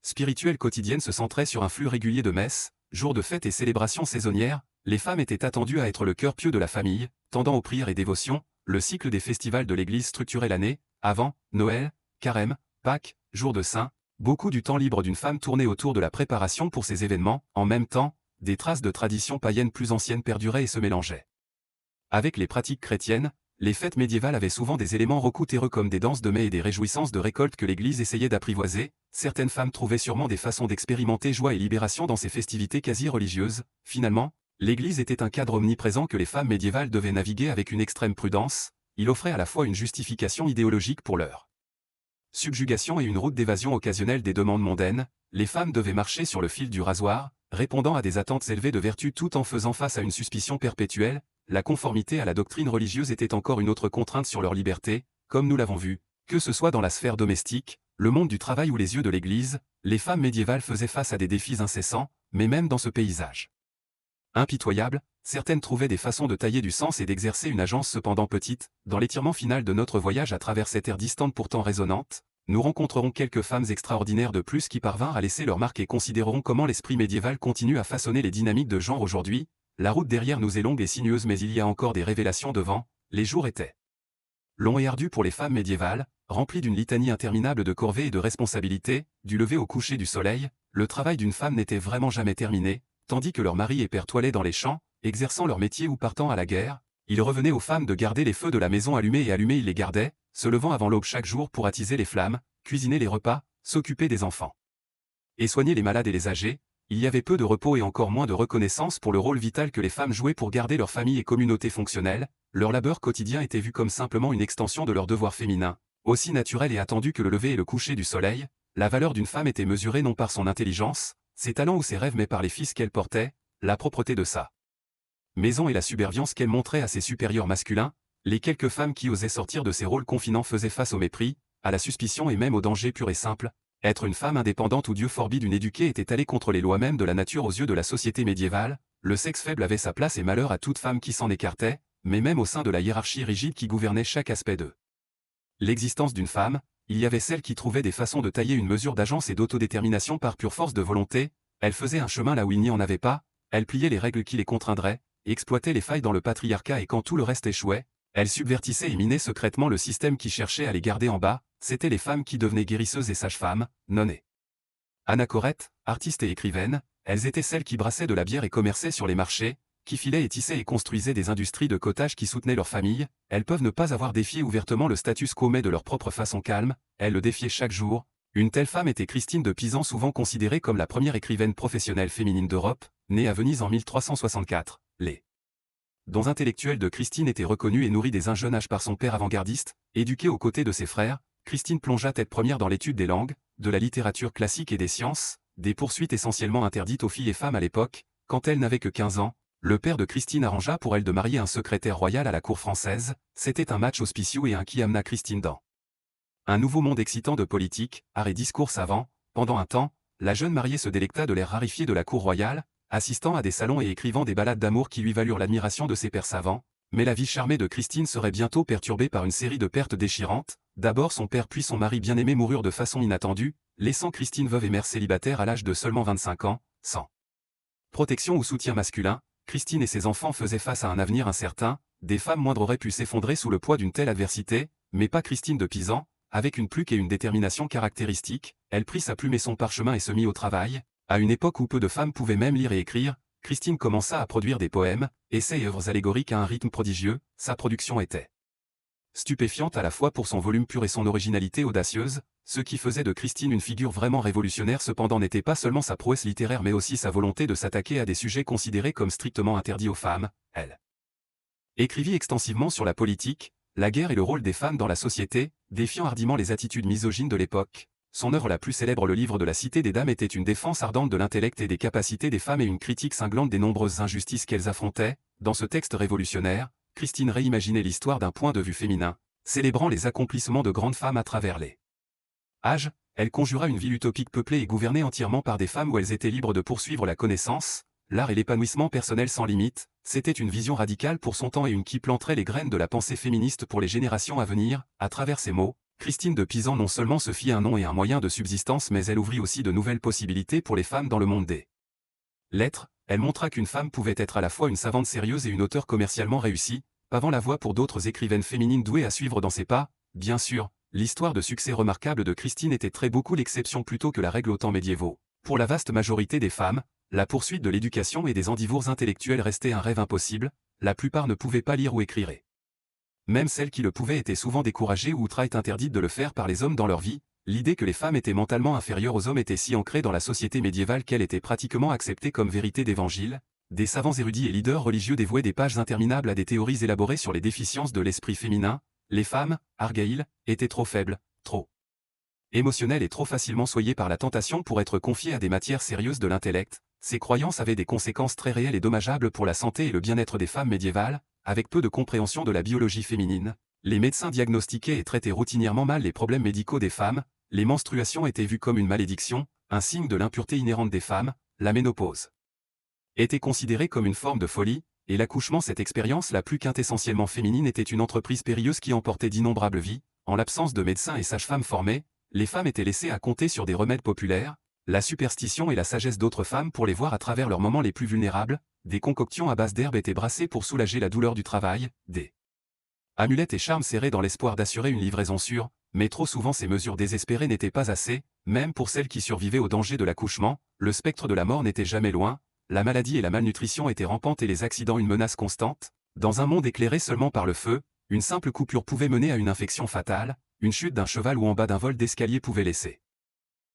spirituelle quotidienne se centrait sur un flux régulier de messes, jours de fêtes et célébrations saisonnières. Les femmes étaient attendues à être le cœur pieux de la famille, tendant aux prières et dévotions. Le cycle des festivals de l'Église structurait l'année, avant, Noël, Carême, Pâques, Jour de Saint. Beaucoup du temps libre d'une femme tournait autour de la préparation pour ces événements. En même temps, des traces de traditions païennes plus anciennes perduraient et se mélangeaient avec les pratiques chrétiennes. Les fêtes médiévales avaient souvent des éléments recoutéreux comme des danses de mai et des réjouissances de récolte que l'Église essayait d'apprivoiser. Certaines femmes trouvaient sûrement des façons d'expérimenter joie et libération dans ces festivités quasi religieuses. Finalement, l'Église était un cadre omniprésent que les femmes médiévales devaient naviguer avec une extrême prudence. Il offrait à la fois une justification idéologique pour leur subjugation et une route d'évasion occasionnelle des demandes mondaines. Les femmes devaient marcher sur le fil du rasoir, répondant à des attentes élevées de vertu tout en faisant face à une suspicion perpétuelle. La conformité à la doctrine religieuse était encore une autre contrainte sur leur liberté, comme nous l'avons vu. Que ce soit dans la sphère domestique, le monde du travail ou les yeux de l'Église, les femmes médiévales faisaient face à des défis incessants, mais même dans ce paysage impitoyable, certaines trouvaient des façons de tailler du sens et d'exercer une agence cependant petite. Dans l'étirement final de notre voyage à travers cette ère distante pourtant résonante, nous rencontrerons quelques femmes extraordinaires de plus qui parvinrent à laisser leur marque et considérerons comment l'esprit médiéval continue à façonner les dynamiques de genre aujourd'hui. La route derrière nous est longue et sinueuse mais il y a encore des révélations devant. Les jours étaient longs et ardus pour les femmes médiévales, remplis d'une litanie interminable de corvées et de responsabilités. Du lever au coucher du soleil, le travail d'une femme n'était vraiment jamais terminé. Tandis que leurs maris et pères toilaient dans les champs, exerçant leur métier ou partant à la guerre, il revenait aux femmes de garder les feux de la maison allumés et allumés ils les gardaient, se levant avant l'aube chaque jour pour attiser les flammes, cuisiner les repas, s'occuper des enfants et soigner les malades et les âgés. Il y avait peu de repos et encore moins de reconnaissance pour le rôle vital que les femmes jouaient pour garder leur famille et communauté fonctionnelle. Leur labeur quotidien était vu comme simplement une extension de leur devoir féminin, aussi naturel et attendu que le lever et le coucher du soleil. La valeur d'une femme était mesurée non par son intelligence, ses talents ou ses rêves mais par les fils qu'elle portait, la propreté de sa maison et la subservience qu'elle montrait à ses supérieurs masculins. Les quelques femmes qui osaient sortir de ces rôles confinants faisaient face au mépris, à la suspicion et même au danger pur et simple. Être une femme indépendante ou Dieu forbide une éduquée était allé contre les lois mêmes de la nature aux yeux de la société médiévale. Le sexe faible avait sa place et malheur à toute femme qui s'en écartait, mais même au sein de la hiérarchie rigide qui gouvernait chaque aspect de l'existence d'une femme, il y avait celles qui trouvaient des façons de tailler une mesure d'agence et d'autodétermination par pure force de volonté. Elles faisaient un chemin là où il n'y en avait pas, elles pliaient les règles qui les contraindraient, et exploitaient les failles dans le patriarcat et quand tout le reste échouait, elles subvertissaient et minaient secrètement le système qui cherchait à les garder en bas. C'étaient les femmes qui devenaient guérisseuses et sages-femmes, nonnées. Anachorètes, artistes et écrivaines, elles étaient celles qui brassaient de la bière et commerçaient sur les marchés, qui filaient et tissaient et construisaient des industries de cotage qui soutenaient leur famille. Elles peuvent ne pas avoir défié ouvertement le status quo mais de leur propre façon calme, elles le défiaient chaque jour. Une telle femme était Christine de Pisan, souvent considérée comme la première écrivaine professionnelle féminine d'Europe, née à Venise en 1364. Les dons intellectuels de Christine étaient reconnus et nourris dès un jeune âge par son père avant-gardiste. Éduquée aux côtés de ses frères, Christine plongea tête première dans l'étude des langues, de la littérature classique et des sciences, des poursuites essentiellement interdites aux filles et femmes à l'époque. Quand elle n'avait que 15 ans, le père de Christine arrangea pour elle de marier un secrétaire royal à la cour française. C'était un match auspicieux et un qui amena Christine dans un nouveau monde excitant de politique, art et discours savants. Pendant un temps, la jeune mariée se délecta de l'air raréfié de la cour royale, assistant à des salons et écrivant des ballades d'amour qui lui valurent l'admiration de ses pairs savants. Mais la vie charmée de Christine serait bientôt perturbée par une série de pertes déchirantes. D'abord son père puis son mari bien-aimé moururent de façon inattendue, laissant Christine veuve et mère célibataire à l'âge de seulement 25 ans, sans protection ou soutien masculin. Christine et ses enfants faisaient face à un avenir incertain. Des femmes moindres auraient pu s'effondrer sous le poids d'une telle adversité, mais pas Christine de Pisan. Avec une pluque et une détermination caractéristiques, elle prit sa plume et son parchemin et se mit au travail. À une époque où peu de femmes pouvaient même lire et écrire, Christine commença à produire des poèmes, essais et œuvres allégoriques à un rythme prodigieux. Sa production était stupéfiante à la fois pour son volume pur et son originalité audacieuse. Ce qui faisait de Christine une figure vraiment révolutionnaire cependant n'était pas seulement sa prouesse littéraire mais aussi sa volonté de s'attaquer à des sujets considérés comme strictement interdits aux femmes. Elle écrivit extensivement sur la politique, la guerre et le rôle des femmes dans la société, défiant hardiment les attitudes misogynes de l'époque. Son œuvre la plus célèbre, le livre de la Cité des Dames, était une défense ardente de l'intellect et des capacités des femmes et une critique cinglante des nombreuses injustices qu'elles affrontaient. Dans ce texte révolutionnaire, Christine réimaginait l'histoire d'un point de vue féminin, célébrant les accomplissements de grandes femmes à travers les âges. Elle conjura une ville utopique peuplée et gouvernée entièrement par des femmes où elles étaient libres de poursuivre la connaissance, l'art et l'épanouissement personnel sans limite. C'était une vision radicale pour son temps et une qui planterait les graines de la pensée féministe pour les générations à venir. À travers ces mots, Christine de Pisan non seulement se fit un nom et un moyen de subsistance mais elle ouvrit aussi de nouvelles possibilités pour les femmes dans le monde des lettres. Elle montra qu'une femme pouvait être à la fois une savante sérieuse et une auteure commercialement réussie, pavant la voie pour d'autres écrivaines féminines douées à suivre dans ses pas. Bien sûr, l'histoire de succès remarquable de Christine était très beaucoup l'exception plutôt que la règle aux temps médiévaux. Pour la vaste majorité des femmes, la poursuite de l'éducation et des endivours intellectuels restait un rêve impossible, la plupart ne pouvaient pas lire ou écrire. Même celles qui le pouvaient étaient souvent découragées ou outright interdites de le faire par les hommes dans leur vie. L'idée que les femmes étaient mentalement inférieures aux hommes était si ancrée dans la société médiévale qu'elle était pratiquement acceptée comme vérité d'évangile. Des savants érudits et leaders religieux dévouaient des pages interminables à des théories élaborées sur les déficiences de l'esprit féminin. Les femmes, Argyle, étaient trop faibles, trop émotionnelles et trop facilement soyées par la tentation pour être confiées à des matières sérieuses de l'intellect. Ces croyances avaient des conséquences très réelles et dommageables pour la santé et le bien-être des femmes médiévales. Avec peu de compréhension de la biologie féminine, les médecins diagnostiquaient et traitaient routinièrement mal les problèmes médicaux des femmes. Les menstruations étaient vues comme une malédiction, un signe de l'impureté inhérente des femmes. La ménopause était considérée comme une forme de folie, et l'accouchement, cette expérience la plus quintessentiellement féminine, était une entreprise périlleuse qui emportait d'innombrables vies. En l'absence de médecins et sages-femmes formés, les femmes étaient laissées à compter sur des remèdes populaires, la superstition et la sagesse d'autres femmes pour les voir à travers leurs moments les plus vulnérables. Des concoctions à base d'herbes étaient brassées pour soulager la douleur du travail, des amulettes et charmes serrés dans l'espoir d'assurer une livraison sûre, mais trop souvent ces mesures désespérées n'étaient pas assez, même pour celles qui survivaient au danger de l'accouchement. Le spectre de la mort n'était jamais loin, la maladie et la malnutrition étaient rampantes et les accidents une menace constante. Dans un monde éclairé seulement par le feu, une simple coupure pouvait mener à une infection fatale, une chute d'un cheval ou en bas d'un vol d'escalier pouvait laisser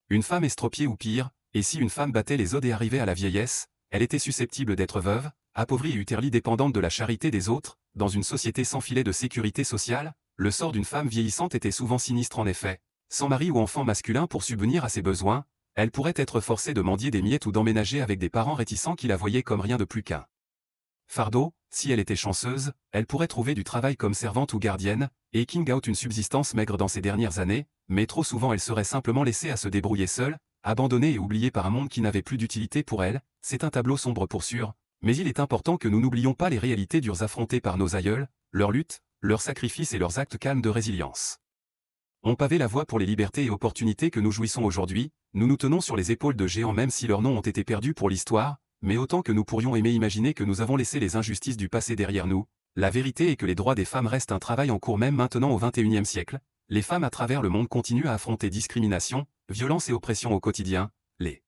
une femme estropiée ou pire, et si une femme battait les odes et arrivait à la vieillesse, elle était susceptible d'être veuve, appauvrie et uterlie dépendante de la charité des autres. Dans une société sans filet de sécurité sociale, le sort d'une femme vieillissante était souvent sinistre en effet. Sans mari ou enfant masculin pour subvenir à ses besoins, elle pourrait être forcée de mendier des miettes ou d'emménager avec des parents réticents qui la voyaient comme rien de plus qu'un fardeau. Si elle était chanceuse, elle pourrait trouver du travail comme servante ou gardienne, et king out une subsistance maigre dans ses dernières années, mais trop souvent elle serait simplement laissée à se débrouiller seule, abandonnée et oubliée par un monde qui n'avait plus d'utilité pour elle. C'est un tableau sombre pour sûr, mais il est important que nous n'oublions pas les réalités dures affrontées par nos aïeuls, leurs luttes, leurs sacrifices et leurs actes calmes de résilience. Ont pavé la voie pour les libertés et opportunités que nous jouissons aujourd'hui. Nous nous tenons sur les épaules de géants même si leurs noms ont été perdus pour l'histoire, mais autant que nous pourrions aimer imaginer que nous avons laissé les injustices du passé derrière nous. La vérité est que les droits des femmes restent un travail en cours même maintenant au XXIe siècle. Les femmes à travers le monde continuent à affronter discrimination, violence et oppression au quotidien. Les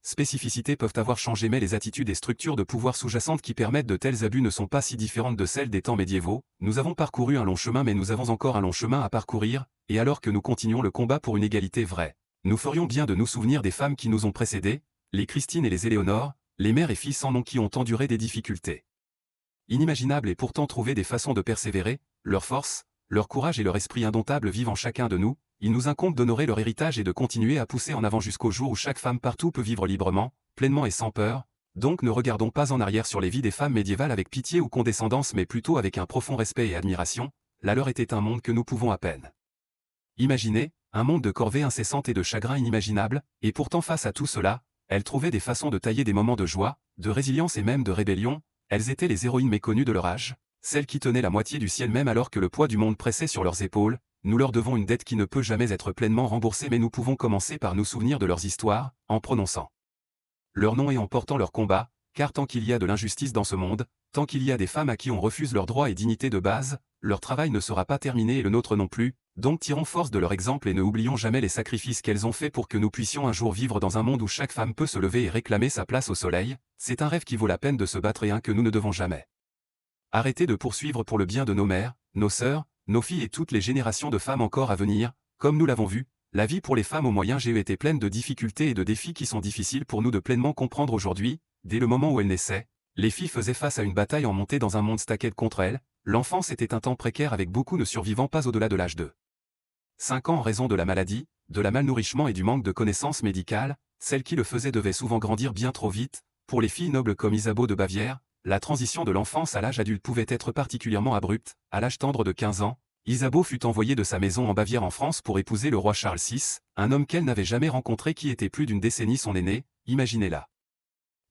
spécificités peuvent avoir changé mais les attitudes et structures de pouvoir sous-jacentes qui permettent de tels abus ne sont pas si différentes de celles des temps médiévaux. Nous avons parcouru un long chemin mais nous avons encore un long chemin à parcourir, et alors que nous continuons le combat pour une égalité vraie, nous ferions bien de nous souvenir des femmes qui nous ont précédées, les Christine et les Éléonore, les mères et filles sans nom qui ont enduré des difficultés inimaginables et pourtant trouvé des façons de persévérer. Leur force, leur courage et leur esprit indomptable vivent en chacun de nous. Il nous incombe d'honorer leur héritage et de continuer à pousser en avant jusqu'au jour où chaque femme partout peut vivre librement, pleinement et sans peur. Donc ne regardons pas en arrière sur les vies des femmes médiévales avec pitié ou condescendance mais plutôt avec un profond respect et admiration. La leur était un monde que nous pouvons à peine imaginer, un monde de corvées incessantes et de chagrins inimaginables, et pourtant face à tout cela, elles trouvaient des façons de tailler des moments de joie, de résilience et même de rébellion. Elles étaient les héroïnes méconnues de leur âge, celles qui tenaient la moitié du ciel même alors que le poids du monde pressait sur leurs épaules. Nous leur devons une dette qui ne peut jamais être pleinement remboursée mais nous pouvons commencer par nous souvenir de leurs histoires, en prononçant leur nom et en portant leur combat, car tant qu'il y a de l'injustice dans ce monde, tant qu'il y a des femmes à qui on refuse leurs droits et dignité de base, leur travail ne sera pas terminé et le nôtre non plus. Donc tirons force de leur exemple et ne oublions jamais les sacrifices qu'elles ont faits pour que nous puissions un jour vivre dans un monde où chaque femme peut se lever et réclamer sa place au soleil. C'est un rêve qui vaut la peine de se battre et un que nous ne devons jamais arrêter de poursuivre pour le bien de nos mères, nos sœurs, nos filles et toutes les générations de femmes encore à venir. Comme nous l'avons vu, la vie pour les femmes au Moyen-Âge était pleine de difficultés et de défis qui sont difficiles pour nous de pleinement comprendre aujourd'hui. Dès le moment où elles naissaient, les filles faisaient face à une bataille en montée dans un monde stacked contre elles. L'enfance était un temps précaire avec beaucoup ne survivant pas au-delà de l'âge de 5 ans en raison de la maladie, de la malnourrissement et du manque de connaissances médicales. Celles qui le faisaient devaient souvent grandir bien trop vite. Pour les filles nobles comme Isabeau de Bavière, la transition de l'enfance à l'âge adulte pouvait être particulièrement abrupte. À l'âge tendre de 15 ans, Isabeau fut envoyée de sa maison en Bavière en France pour épouser le roi Charles VI, un homme qu'elle n'avait jamais rencontré qui était plus d'une décennie son aîné. Imaginez la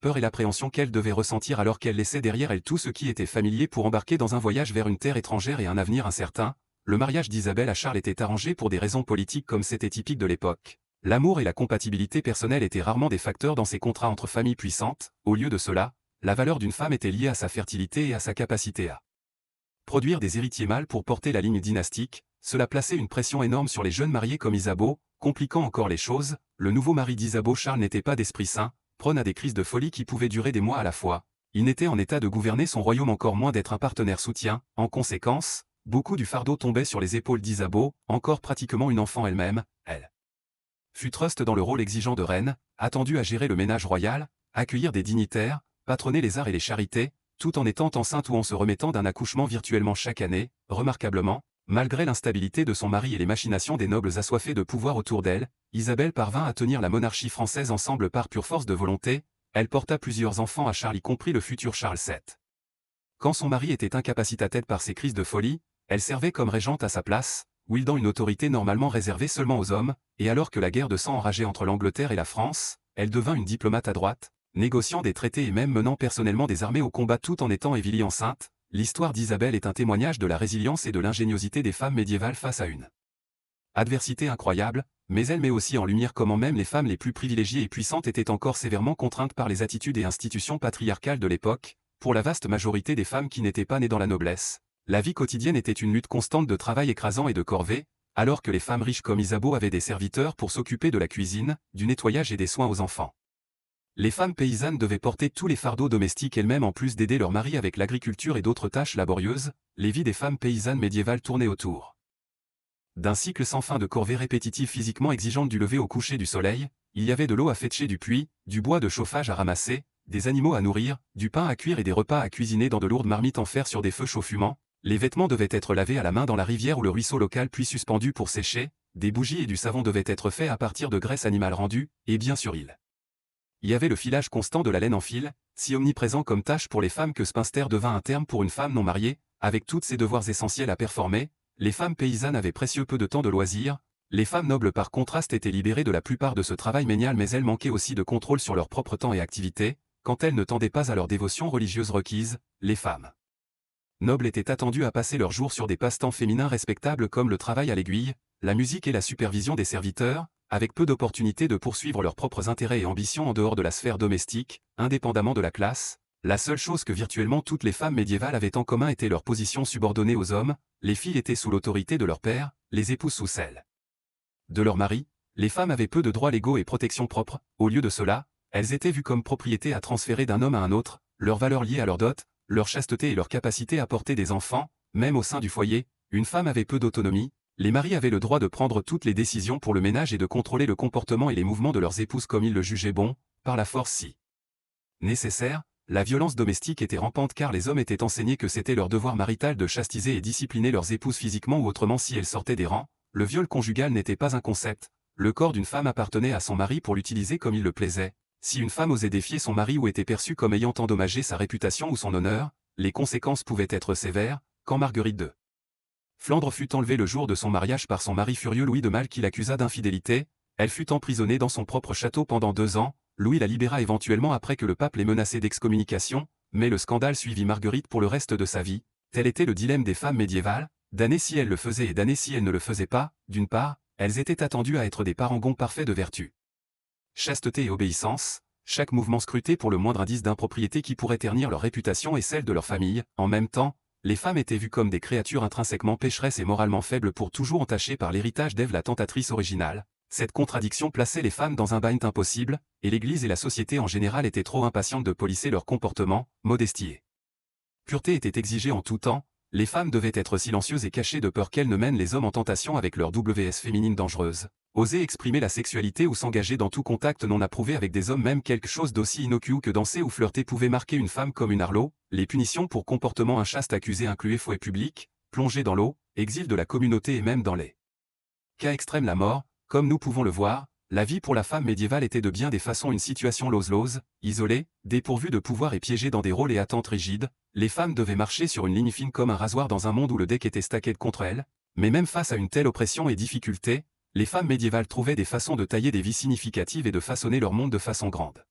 peur et l'appréhension qu'elle devait ressentir alors qu'elle laissait derrière elle tout ce qui était familier pour embarquer dans un voyage vers une terre étrangère et un avenir incertain. Le mariage d'Isabelle à Charles était arrangé pour des raisons politiques comme c'était typique de l'époque. L'amour et la compatibilité personnelle étaient rarement des facteurs dans ces contrats entre familles puissantes. Au lieu de cela, la valeur d'une femme était liée à sa fertilité et à sa capacité à produire des héritiers mâles pour porter la ligne dynastique. Cela plaçait une pression énorme sur les jeunes mariés comme Isabeau, compliquant encore les choses. Le nouveau mari d'Isabeau, Charles, n'était pas d'esprit sain, prône à des crises de folie qui pouvaient durer des mois à la fois. Il n'était en état de gouverner son royaume, encore moins d'être un partenaire soutien. En conséquence, beaucoup du fardeau tombait sur les épaules d'Isabeau, encore pratiquement une enfant elle-même. Elle fut truste dans le rôle exigeant de reine, attendue à gérer le ménage royal, accueillir des dignitaires, patronner les arts et les charités, tout en étant enceinte ou en se remettant d'un accouchement virtuellement chaque année. Remarquablement, malgré l'instabilité de son mari et les machinations des nobles assoiffés de pouvoir autour d'elle, Isabelle parvint à tenir la monarchie française ensemble par pure force de volonté. Elle porta plusieurs enfants à Charles, y compris le futur Charles VII. Quand son mari était incapacitaté par ses crises de folie, elle servait comme régente à sa place, wieldant une autorité normalement réservée seulement aux hommes, et alors que la guerre de sang enrageait entre l'Angleterre et la France, elle devint une diplomate adroite, négociant des traités et même menant personnellement des armées au combat tout en étant Émilie enceinte. L'histoire d'Isabelle est un témoignage de la résilience et de l'ingéniosité des femmes médiévales face à une adversité incroyable, mais elle met aussi en lumière comment même les femmes les plus privilégiées et puissantes étaient encore sévèrement contraintes par les attitudes et institutions patriarcales de l'époque. Pour la vaste majorité des femmes qui n'étaient pas nées dans la noblesse, la vie quotidienne était une lutte constante de travail écrasant et de corvée, alors que les femmes riches comme Isabeau avaient des serviteurs pour s'occuper de la cuisine, du nettoyage et des soins aux enfants. Les femmes paysannes devaient porter tous les fardeaux domestiques elles-mêmes en plus d'aider leur mari avec l'agriculture et d'autres tâches laborieuses. Les vies des femmes paysannes médiévales tournaient autour d'un cycle sans fin de corvées répétitives physiquement exigeantes du lever au coucher du soleil. Il y avait de l'eau à fêcher du puits, du bois de chauffage à ramasser, des animaux à nourrir, du pain à cuire et des repas à cuisiner dans de lourdes marmites en fer sur des feux chauds fumants. Les vêtements devaient être lavés à la main dans la rivière ou le ruisseau local puis suspendus pour sécher. Des bougies et du savon devaient être faits à partir de graisse animale rendue, et bien sûr il y avait le filage constant de la laine en fil, si omniprésent comme tâche pour les femmes que spinster devint un terme pour une femme non mariée. Avec tous ses devoirs essentiels à performer, les femmes paysannes avaient précieux peu de temps de loisirs. Les femmes nobles par contraste étaient libérées de la plupart de ce travail ménial, mais elles manquaient aussi de contrôle sur leur propre temps et activité. Quand elles ne tendaient pas à leur dévotion religieuse requise, les femmes nobles étaient attendues à passer leurs jours sur des passe-temps féminins respectables comme le travail à l'aiguille, la musique et la supervision des serviteurs, avec peu d'opportunités de poursuivre leurs propres intérêts et ambitions en dehors de la sphère domestique, indépendamment de la classe. La seule chose que virtuellement toutes les femmes médiévales avaient en commun était leur position subordonnée aux hommes. Les filles étaient sous l'autorité de leur père, les épouses sous celle de leur mari. Les femmes avaient peu de droits légaux et protections propres. Au lieu de cela, elles étaient vues comme propriétés à transférer d'un homme à un autre, leurs valeurs liées à leur dot, leur chasteté et leur capacité à porter des enfants. Même au sein du foyer, une femme avait peu d'autonomie. Les maris avaient le droit de prendre toutes les décisions pour le ménage et de contrôler le comportement et les mouvements de leurs épouses comme ils le jugeaient bon, par la force si nécessaire. La violence domestique était rampante car les hommes étaient enseignés que c'était leur devoir marital de chastiser et discipliner leurs épouses physiquement ou autrement si elles sortaient des rangs. Le viol conjugal n'était pas un concept. Le corps d'une femme appartenait à son mari pour l'utiliser comme il le plaisait. Si une femme osait défier son mari ou était perçue comme ayant endommagé sa réputation ou son honneur, les conséquences pouvaient être sévères. Quand Marguerite de Flandre fut enlevée le jour de son mariage par son mari furieux Louis de Malle qui l'accusa d'infidélité, elle fut emprisonnée dans son propre château pendant 2 ans. Louis la libéra éventuellement après que le pape l'ait menacée d'excommunication, mais le scandale suivit Marguerite pour le reste de sa vie. Tel était le dilemme des femmes médiévales, damnées si elles le faisaient et damnées si elles ne le faisaient pas. D'une part, elles étaient attendues à être des parangons parfaits de vertu, chasteté et obéissance, chaque mouvement scruté pour le moindre indice d'impropriété qui pourrait ternir leur réputation et celle de leur famille. En même temps, les femmes étaient vues comme des créatures intrinsèquement pécheresses et moralement faibles pour toujours entachées par l'héritage d'Ève la tentatrice originale. Cette contradiction plaçait les femmes dans un bind impossible, et l'Église et la société en général étaient trop impatientes de polisser leur comportement. Modestie et pureté étaient exigées en tout temps. les femmes devaient être silencieuses et cachées de peur qu'elles ne mènent les hommes en tentation avec leur WS féminine dangereuse. Oser exprimer la sexualité ou s'engager dans tout contact non approuvé avec des hommes, même quelque chose d'aussi innocueux que danser ou flirter, pouvait marquer une femme comme une harlot. Les punitions pour comportement inchaste accusés incluaient fouet public, plongée dans l'eau, exil de la communauté et même dans les cas extrêmes la mort. Comme nous pouvons le voir, la vie pour la femme médiévale était de bien des façons une situation lose-lose, isolée, dépourvue de pouvoir et piégée dans des rôles et attentes rigides. Les femmes devaient marcher sur une ligne fine comme un rasoir dans un monde où le deck était stacké contre elles. Mais même face à une telle oppression et difficulté, les femmes médiévales trouvaient des façons de tailler des vies significatives et de façonner leur monde de façon grande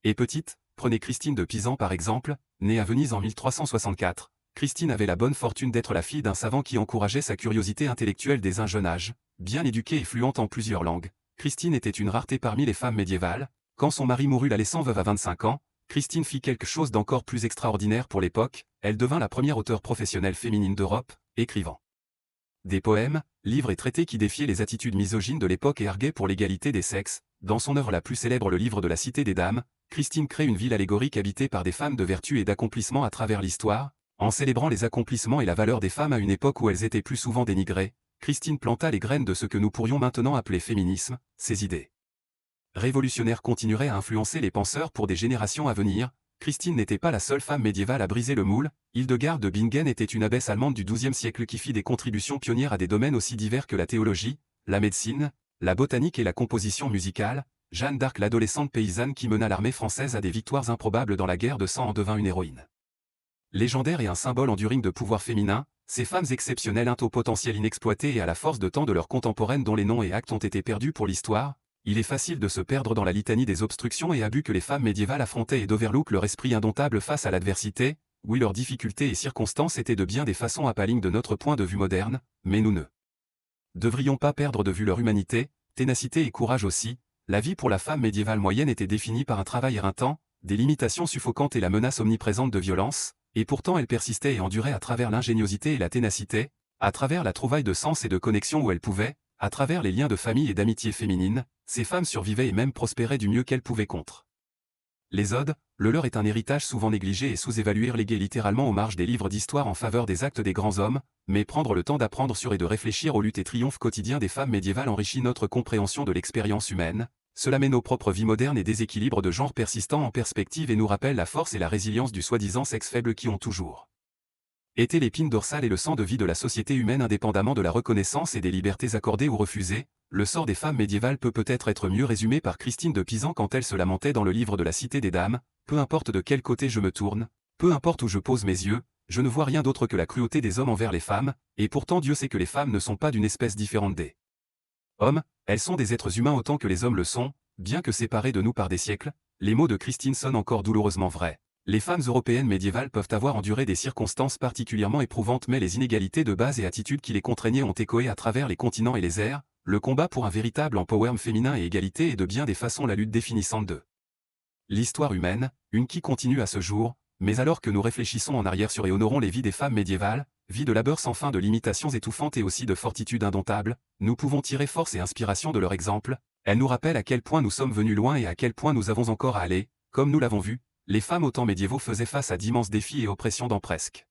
et petite. Prenez Christine de Pisan par exemple, née à Venise en 1364. Christine avait la bonne fortune d'être la fille d'un savant qui encourageait sa curiosité intellectuelle dès un jeune âge. Bien éduquée et fluente en plusieurs langues, Christine était une rareté parmi les femmes médiévales. Quand son mari mourut la laissant veuve à 25 ans, Christine fit quelque chose d'encore plus extraordinaire pour l'époque. Elle devint la première auteure professionnelle féminine d'Europe, écrivant des poèmes, livres et traités qui défiaient les attitudes misogynes de l'époque et arguaient pour l'égalité des sexes. Dans son œuvre la plus célèbre, le livre de la Cité des Dames, Christine crée une ville allégorique habitée par des femmes de vertu et d'accomplissement à travers l'histoire. En célébrant les accomplissements et la valeur des femmes à une époque où elles étaient plus souvent dénigrées, Christine planta les graines de ce que nous pourrions maintenant appeler féminisme. Ses idées révolutionnaires continueraient à influencer les penseurs pour des générations à venir. Christine n'était pas la seule femme médiévale à briser le moule. Hildegarde de Bingen était une abbesse allemande du XIIe siècle qui fit des contributions pionnières à des domaines aussi divers que la théologie, la médecine, la botanique et la composition musicale. Jeanne d'Arc, l'adolescente paysanne qui mena l'armée française à des victoires improbables dans la guerre de Cent Ans, en devint une héroïne légendaire et un symbole enduring de pouvoir féminin. Ces femmes exceptionnelles ont au potentiel inexploité et à la force de tant de leurs contemporaines dont les noms et actes ont été perdus pour l'histoire. Il est facile de se perdre dans la litanie des obstructions et abus que les femmes médiévales affrontaient et d'overlook leur esprit indomptable face à l'adversité. Oui, leurs difficultés et circonstances étaient de bien des façons appalling de notre point de vue moderne, mais nous ne devrions pas perdre de vue leur humanité, ténacité et courage aussi. La vie pour la femme médiévale moyenne était définie par un travail éreintant, des limitations suffocantes et la menace omniprésente de violence, et pourtant elle persistait et endurait à travers l'ingéniosité et la ténacité, à travers la trouvaille de sens et de connexion où elle pouvait, à travers les liens de famille et d'amitié féminine. Ces femmes survivaient et même prospéraient du mieux qu'elles pouvaient contre les odes. Le leur est un héritage souvent négligé et sous-évalué, relégué littéralement aux marges des livres d'histoire en faveur des actes des grands hommes. Mais prendre le temps d'apprendre sur et de réfléchir aux luttes et triomphes quotidiens des femmes médiévales enrichit notre compréhension de l'expérience humaine. Cela met nos propres vies modernes et déséquilibres de genre persistants en perspective et nous rappelle la force et la résilience du soi-disant sexe faible qui ont toujours été l'épine dorsale et le sang de vie de la société humaine, indépendamment de la reconnaissance et des libertés accordées ou refusées. Le sort des femmes médiévales peut peut-être être mieux résumé par Christine de Pisan quand elle se lamentait dans le livre de la Cité des Dames. Peu importe de quel côté je me tourne, peu importe où je pose mes yeux, je ne vois rien d'autre que la cruauté des hommes envers les femmes, et pourtant Dieu sait que les femmes ne sont pas d'une espèce différente des hommes, elles sont des êtres humains autant que les hommes le sont, bien que séparés de nous par des siècles. Les mots de Christine sonnent encore douloureusement vrais. Les femmes européennes médiévales peuvent avoir enduré des circonstances particulièrement éprouvantes, mais les inégalités de base et attitudes qui les contraignaient ont échoé à travers les continents et les airs. Le combat pour un véritable empowerment féminin et égalité est de bien des façons la lutte définissante de l'histoire humaine, une qui continue à ce jour. Mais alors que nous réfléchissons en arrière sur et honorons les vies des femmes médiévales, vies de labeur sans fin, de limitations étouffantes et aussi de fortitude indomptable, nous pouvons tirer force et inspiration de leur exemple. Elles nous rappellent à quel point nous sommes venus loin et à quel point nous avons encore à aller. Comme nous l'avons vu, les femmes au temps médiévaux faisaient face à d'immenses défis et oppressions dans presque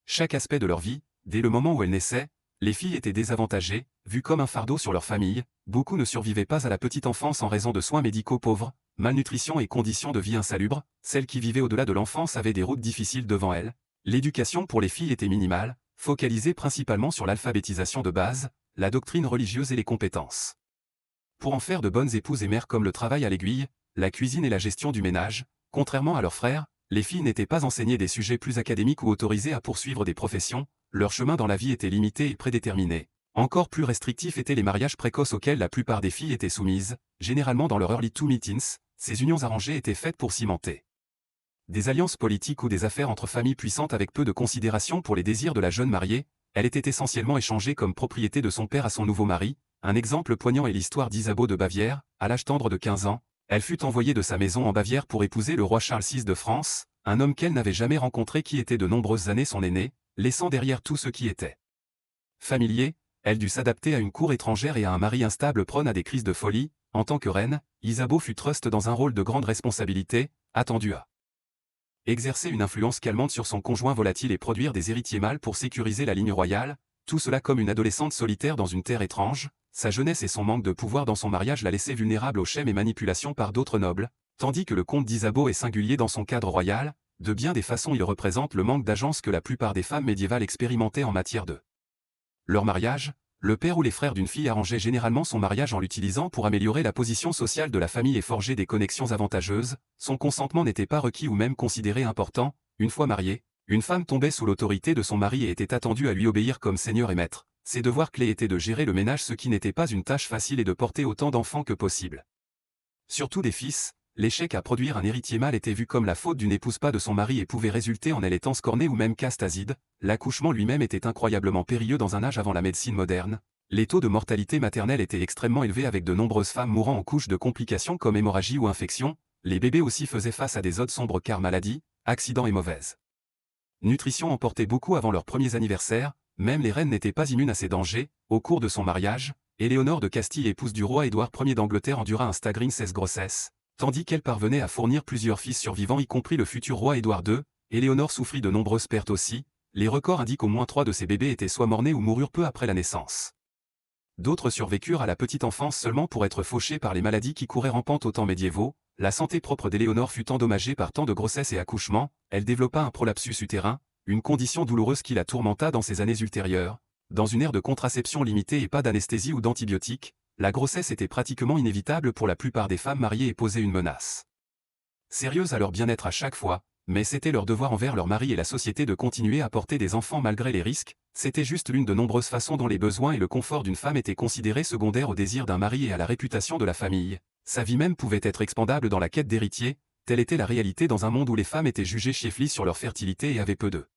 chaque aspect de leur vie. Dès le moment où elles naissaient, les filles étaient désavantagées, vues comme un fardeau sur leur famille. Beaucoup ne survivaient pas à la petite enfance en raison de soins médicaux pauvres, malnutrition et conditions de vie insalubres. Celles qui vivaient au-delà de l'enfance avaient des routes difficiles devant elles. L'éducation pour les filles était minimale, focalisée principalement sur l'alphabétisation de base, la doctrine religieuse et les compétences pour en faire de bonnes épouses et mères, comme le travail à l'aiguille, la cuisine et la gestion du ménage. Contrairement à leurs frères, les filles n'étaient pas enseignées des sujets plus académiques ou autorisées à poursuivre des professions. Leur chemin dans la vie était limité et prédéterminé. Encore plus restrictifs étaient les mariages précoces auxquels la plupart des filles étaient soumises, généralement dans leur early to mid-teens. Ces unions arrangées étaient faites pour cimenter des alliances politiques ou des affaires entre familles puissantes avec peu de considération pour les désirs de la jeune mariée. Elle était essentiellement échangée comme propriété de son père à son nouveau mari. Un exemple poignant est l'histoire d'Isabeau de Bavière. À l'âge tendre de 15 ans, elle fut envoyée de sa maison en Bavière pour épouser le roi Charles VI de France, un homme qu'elle n'avait jamais rencontré qui était de nombreuses années son aîné, laissant derrière tout ce qui était familier. Elle dut s'adapter à une cour étrangère et à un mari instable prône à des crises de folie. En tant que reine, Isabeau fut trust dans un rôle de grande responsabilité, attendu à exercer une influence calmante sur son conjoint volatile et produire des héritiers mâles pour sécuriser la ligne royale, tout cela comme une adolescente solitaire dans une terre étrange, sa jeunesse et son manque de pouvoir dans son mariage la laissaient vulnérable aux schèmes et manipulations par d'autres nobles, tandis que le comte d'Isabeau est singulier dans son cadre royal, de bien des façons il représente le manque d'agence que la plupart des femmes médiévales expérimentaient en matière de leur mariage. Le père ou les frères d'une fille arrangeaient généralement son mariage en l'utilisant pour améliorer la position sociale de la famille et forger des connexions avantageuses, son consentement n'était pas requis ou même considéré important. Une fois mariée, une femme tombait sous l'autorité de son mari et était attendue à lui obéir comme seigneur et maître. Ses devoirs clés étaient de gérer le ménage, ce qui n'était pas une tâche facile, et de porter autant d'enfants que possible. Surtout des fils, l'échec à produire un héritier mâle était vu comme la faute d'une épouse, pas de son mari, et pouvait résulter en elle étant scornée ou même castaside. L'accouchement lui-même était incroyablement périlleux dans un âge avant la médecine moderne. Les taux de mortalité maternelle étaient extrêmement élevés, avec de nombreuses femmes mourant en couches de complications comme hémorragie ou infection. Les bébés aussi faisaient face à des odds sombres car maladies, accidents et mauvaise nutrition emportait beaucoup avant leurs premiers anniversaires. Même les reines n'étaient pas immunes à ces dangers. Au cours de son mariage, Éléonore de Castille, épouse du roi Édouard Ier d'Angleterre, endura un staggering 16 grossesses. Tandis qu'elle parvenait à fournir plusieurs fils survivants, y compris le futur roi Édouard II, Éléonore souffrit de nombreuses pertes aussi. Les records indiquent au moins 3 de ses bébés étaient soit morts-nés ou moururent peu après la naissance. D'autres survécurent à la petite enfance seulement pour être fauchés par les maladies qui couraient rampante aux temps médiévaux. La santé propre d'Éléonore fut endommagée par tant de grossesses et accouchements. Elle développa un prolapsus utérin, une condition douloureuse qui la tourmenta dans ses années ultérieures. Dans une ère de contraception limitée et pas d'anesthésie ou d'antibiotiques, la grossesse était pratiquement inévitable pour la plupart des femmes mariées et posait une menace sérieuse à leur bien-être à chaque fois, mais c'était leur devoir envers leur mari et la société de continuer à porter des enfants malgré les risques. C'était juste l'une de nombreuses façons dont les besoins et le confort d'une femme étaient considérés secondaires au désir d'un mari et à la réputation de la famille. Sa vie même pouvait être expendable dans la quête d'héritiers. Telle était la réalité dans un monde où les femmes étaient jugées cheflies sur leur fertilité et avaient peu de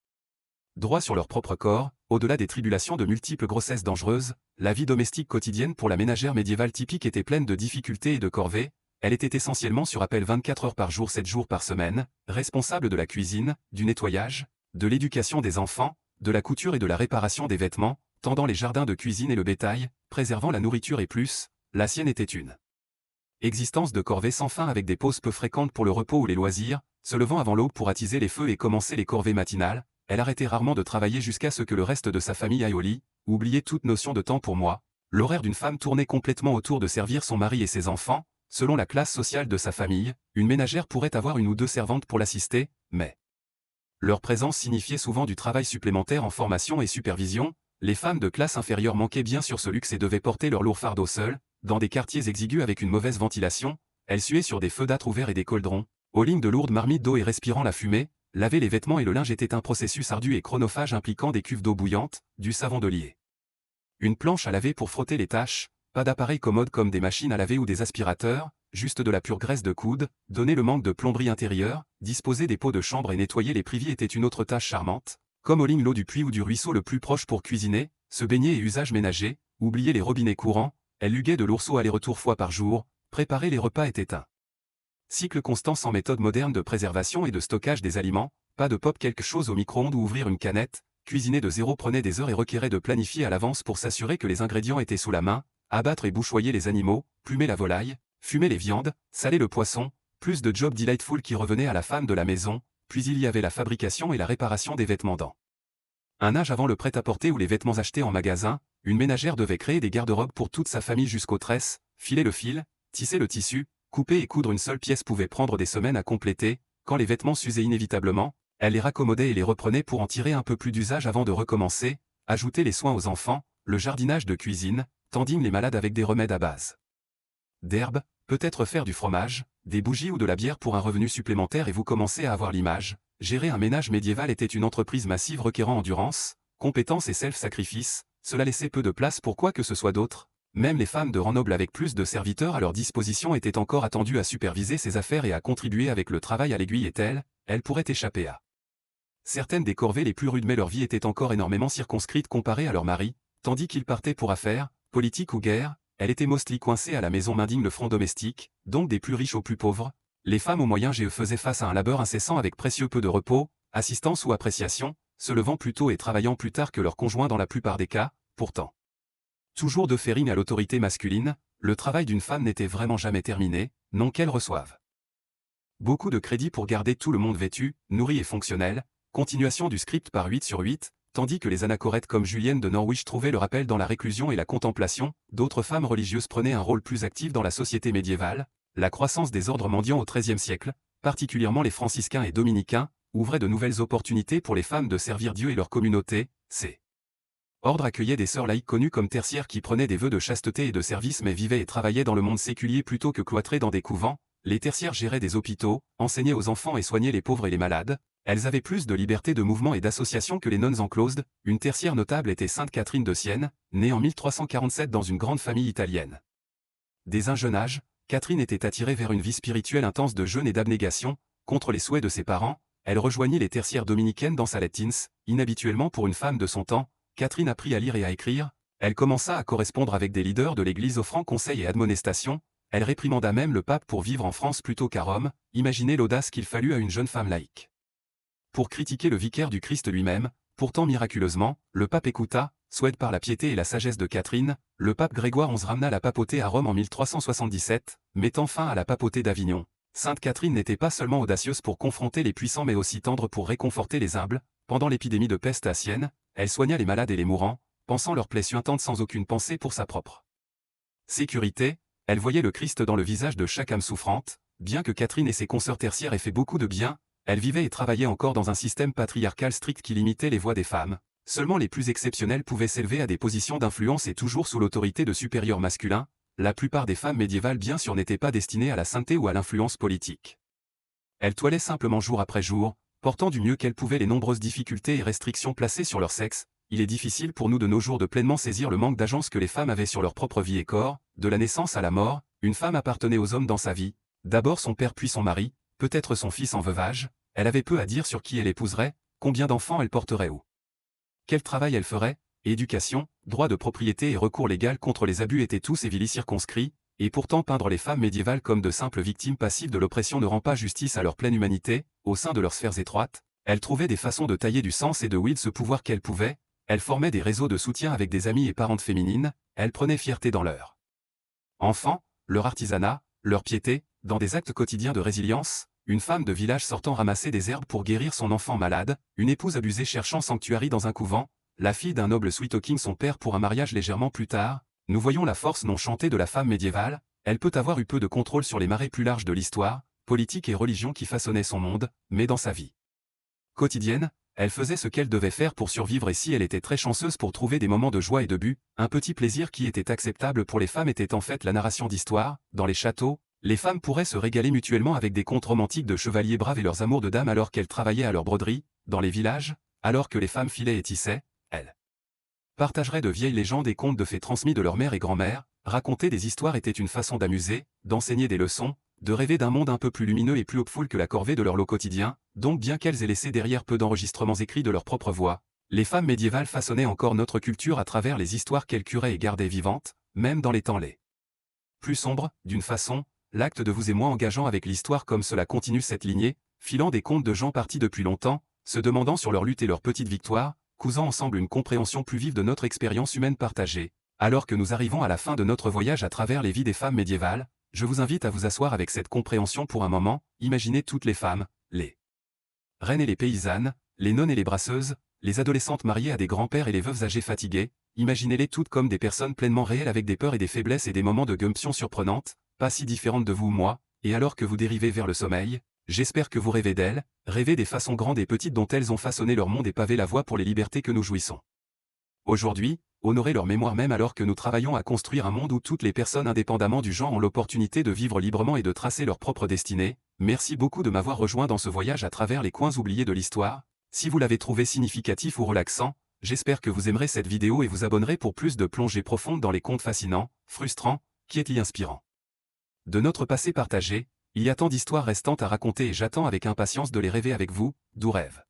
droits sur leur propre corps. Au-delà des tribulations de multiples grossesses dangereuses, la vie domestique quotidienne pour la ménagère médiévale typique était pleine de difficultés et de corvées. Elle était essentiellement sur appel 24 heures par jour, 7 jours par semaine, responsable de la cuisine, du nettoyage, de l'éducation des enfants, de la couture et de la réparation des vêtements, tendant les jardins de cuisine et le bétail, préservant la nourriture et plus. La sienne était une existence de corvées sans fin, avec des pauses peu fréquentes pour le repos ou les loisirs, se levant avant l'aube pour attiser les feux et commencer les corvées matinales. Elle arrêtait rarement de travailler jusqu'à ce que le reste de sa famille aille au lit, oubliait toute notion de temps pour moi. L'horaire d'une femme tournait complètement autour de servir son mari et ses enfants. Selon la classe sociale de sa famille, une ménagère pourrait avoir 1 ou 2 servantes pour l'assister, mais leur présence signifiait souvent du travail supplémentaire en formation et supervision. Les femmes de classe inférieure manquaient bien sûr ce luxe et devaient porter leur lourd fardeau seules. Dans des quartiers exigus avec une mauvaise ventilation, elles suaient sur des feux d'âtre ouverts et des cauldrons, aux lignes de lourdes marmites d'eau et respirant la fumée. Laver les vêtements et le linge était un processus ardu et chronophage impliquant des cuves d'eau bouillante, du savon de lit, une planche à laver pour frotter les taches, pas d'appareil commode comme des machines à laver ou des aspirateurs, juste de la pure graisse de coude. Donner le manque de plomberie intérieure, disposer des pots de chambre et nettoyer les privés était une autre tâche charmante, comme au ligne l'eau du puits ou du ruisseau le plus proche pour cuisiner, se baigner et usage ménager, oublier les robinets courants. Elle luguait de l'ourceau aller-retour fois par jour. Préparer les repas était un cycle constant sans méthode moderne de préservation et de stockage des aliments. Pas de pop quelque chose au micro-ondes ou ouvrir une canette. Cuisiner de zéro prenait des heures et requérait de planifier à l'avance pour s'assurer que les ingrédients étaient sous la main. Abattre et bouchoyer les animaux, plumer la volaille, fumer les viandes, saler le poisson. Plus de jobs delightful qui revenaient à la femme de la maison. Puis il y avait la fabrication et la réparation des vêtements dans un âge avant le prêt-à-porter ou les vêtements achetés en magasin. Une ménagère devait créer des garde-robes pour toute sa famille jusqu'aux tresses, filer le fil, tisser le tissu, couper et coudre une seule pièce pouvait prendre des semaines à compléter. Quand les vêtements s'usaient inévitablement, elle les raccommodait et les reprenait pour en tirer un peu plus d'usage avant de recommencer. Ajouter les soins aux enfants, le jardinage de cuisine, tendine les malades avec des remèdes à base d'herbes, peut-être faire du fromage, des bougies ou de la bière pour un revenu supplémentaire et vous commencez à avoir l'image. Gérer un ménage médiéval était une entreprise massive requérant endurance, compétence et self-sacrifice. Cela laissait peu de place pour quoi que ce soit d'autre. Même les femmes de rang noble avec plus de serviteurs à leur disposition étaient encore attendues à superviser ses affaires et à contribuer avec le travail à l'aiguille, et elles pourraient échapper à certaines des corvées les plus rudes, mais leur vie était encore énormément circonscrite comparée à leur mari. Tandis qu'ils partaient pour affaires, politique ou guerre, elle était mostly coincée à la maison maindigne le front domestique, donc des plus riches aux plus pauvres. Les femmes aux moyens GE faisaient face à un labeur incessant avec précieux peu de repos, assistance ou appréciation, se levant plus tôt et travaillant plus tard que leur conjoint dans la plupart des cas. Pourtant, toujours de férine à l'autorité masculine, le travail d'une femme n'était vraiment jamais terminé, non qu'elle reçoive Beaucoup de crédit pour garder tout le monde vêtu, nourri et fonctionnel, continuation du script par 8/8, tandis que les anachorètes comme Julienne de Norwich trouvaient le rappel dans la réclusion et la contemplation, d'autres femmes religieuses prenaient un rôle plus actif dans la société médiévale. La croissance des ordres mendiants au XIIIe siècle, particulièrement les franciscains et dominicains, ouvrait de nouvelles opportunités pour les femmes de servir Dieu et leur communauté. Ces ordres accueillaient des sœurs laïques connues comme tertiaires qui prenaient des vœux de chasteté et de service mais vivaient et travaillaient dans le monde séculier plutôt que cloîtrées dans des couvents. Les tertiaires géraient des hôpitaux, enseignaient aux enfants et soignaient les pauvres et les malades. Elles avaient plus de liberté de mouvement et d'association que les nonnes enclosed. Une tertiaire notable était Sainte Catherine de Sienne, née en 1347 dans une grande famille italienne. Dès un jeune âge, Catherine était attirée vers une vie spirituelle intense de jeûne et d'abnégation. Contre les souhaits de ses parents, elle rejoignit les tertiaires dominicaines dans Salatins. Inhabituellement pour une femme de son temps, Catherine apprit à lire et à écrire. Elle commença à correspondre avec des leaders de l'Église offrant conseils et admonestations. Elle réprimanda même le pape pour vivre en France plutôt qu'à Rome. Imaginez l'audace qu'il fallut à une jeune femme laïque. Pour critiquer le vicaire du Christ lui-même, pourtant miraculeusement, le pape écouta, souhaite par la piété et la sagesse de Catherine, le pape Grégoire XI ramena la papauté à Rome en 1377, mettant fin à la papauté d'Avignon. Sainte Catherine n'était pas seulement audacieuse pour confronter les puissants mais aussi tendre pour réconforter les humbles. Pendant l'épidémie de peste à Sienne, elle soigna les malades et les mourants, pensant leurs plaies suintantes sans aucune pensée pour sa propre sécurité. Elle voyait le Christ dans le visage de chaque âme souffrante. Bien que Catherine et ses consoeurs tertiaires aient fait beaucoup de bien, elle vivait et travaillait encore dans un système patriarcal strict qui limitait les voix des femmes. Seulement les plus exceptionnels pouvaient s'élever à des positions d'influence et toujours sous l'autorité de supérieurs masculins. La plupart des femmes médiévales bien sûr n'étaient pas destinées à la sainteté ou à l'influence politique. Elles toilaient simplement jour après jour, portant du mieux qu'elles pouvaient les nombreuses difficultés et restrictions placées sur leur sexe. Il est difficile pour nous de nos jours de pleinement saisir le manque d'agence que les femmes avaient sur leur propre vie et corps. De la naissance à la mort, une femme appartenait aux hommes dans sa vie. D'abord son père puis son mari, peut-être son fils en veuvage. Elle avait peu à dire sur qui elle épouserait, combien d'enfants elle porterait ou quel travail elle ferait. Éducation, droit de propriété et recours légal contre les abus étaient tous et villes circonscrits, et pourtant peindre les femmes médiévales comme de simples victimes passives de l'oppression ne rend pas justice à leur pleine humanité. Au sein de leurs sphères étroites, elles trouvaient des façons de tailler du sens et de wield ce pouvoir qu'elles pouvaient. Elles formaient des réseaux de soutien avec des amies et parentes féminines. Elles prenaient fierté dans leur enfants, leur artisanat, leur piété, dans des actes quotidiens de résilience. Une femme de village sortant ramasser des herbes pour guérir son enfant malade, une épouse abusée cherchant sanctuaire dans un couvent, la fille d'un noble Sweet-Talking son père pour un mariage légèrement plus tard. Nous voyons la force non chantée de la femme médiévale. Elle peut avoir eu peu de contrôle sur les marées plus larges de l'histoire, politique et religion qui façonnaient son monde, mais dans sa vie quotidienne, elle faisait ce qu'elle devait faire pour survivre et si elle était très chanceuse pour trouver des moments de joie et de but, un petit plaisir qui était acceptable pour les femmes était en fait la narration d'histoires. Dans les châteaux, les femmes pourraient se régaler mutuellement avec des contes romantiques de chevaliers braves et leurs amours de dames alors qu'elles travaillaient à leur broderie. Dans les villages, alors que les femmes filaient et tissaient, elles partageraient de vieilles légendes et contes de fées transmis de leur mère et grand-mère. Raconter des histoires était une façon d'amuser, d'enseigner des leçons, de rêver d'un monde un peu plus lumineux et plus hopeful que la corvée de leur lot quotidien. Donc bien qu'elles aient laissé derrière peu d'enregistrements écrits de leur propre voix, les femmes médiévales façonnaient encore notre culture à travers les histoires qu'elles curaient et gardaient vivantes, même dans les temps les plus sombres. D'une façon, l'acte de vous et moi engageant avec l'histoire comme cela continue cette lignée, filant des contes de gens partis depuis longtemps, se demandant sur leur lutte et leurs petites victoires, cousant ensemble une compréhension plus vive de notre expérience humaine partagée. Alors que nous arrivons à la fin de notre voyage à travers les vies des femmes médiévales, je vous invite à vous asseoir avec cette compréhension pour un moment. Imaginez toutes les femmes, les reines et les paysannes, les nonnes et les brasseuses, les adolescentes mariées à des grands-pères et les veuves âgées fatiguées. Imaginez-les toutes comme des personnes pleinement réelles avec des peurs et des faiblesses et des moments de gumption surprenantes, pas si différentes de vous ou moi. Et alors que vous dérivez vers le sommeil, j'espère que vous rêvez d'elles, rêvez des façons grandes et petites dont elles ont façonné leur monde et pavé la voie pour les libertés que nous jouissons aujourd'hui. Honorer leur mémoire même alors que nous travaillons à construire un monde où toutes les personnes indépendamment du genre ont l'opportunité de vivre librement et de tracer leur propre destinée. Merci beaucoup de m'avoir rejoint dans ce voyage à travers les coins oubliés de l'histoire. Si vous l'avez trouvé significatif ou relaxant, j'espère que vous aimerez cette vidéo et vous abonnerez pour plus de plongées profondes dans les contes fascinants, frustrants, quiétés et inspirants de notre passé partagé. Il y a tant d'histoires restantes à raconter et j'attends avec impatience de les rêver avec vous. Doux rêve.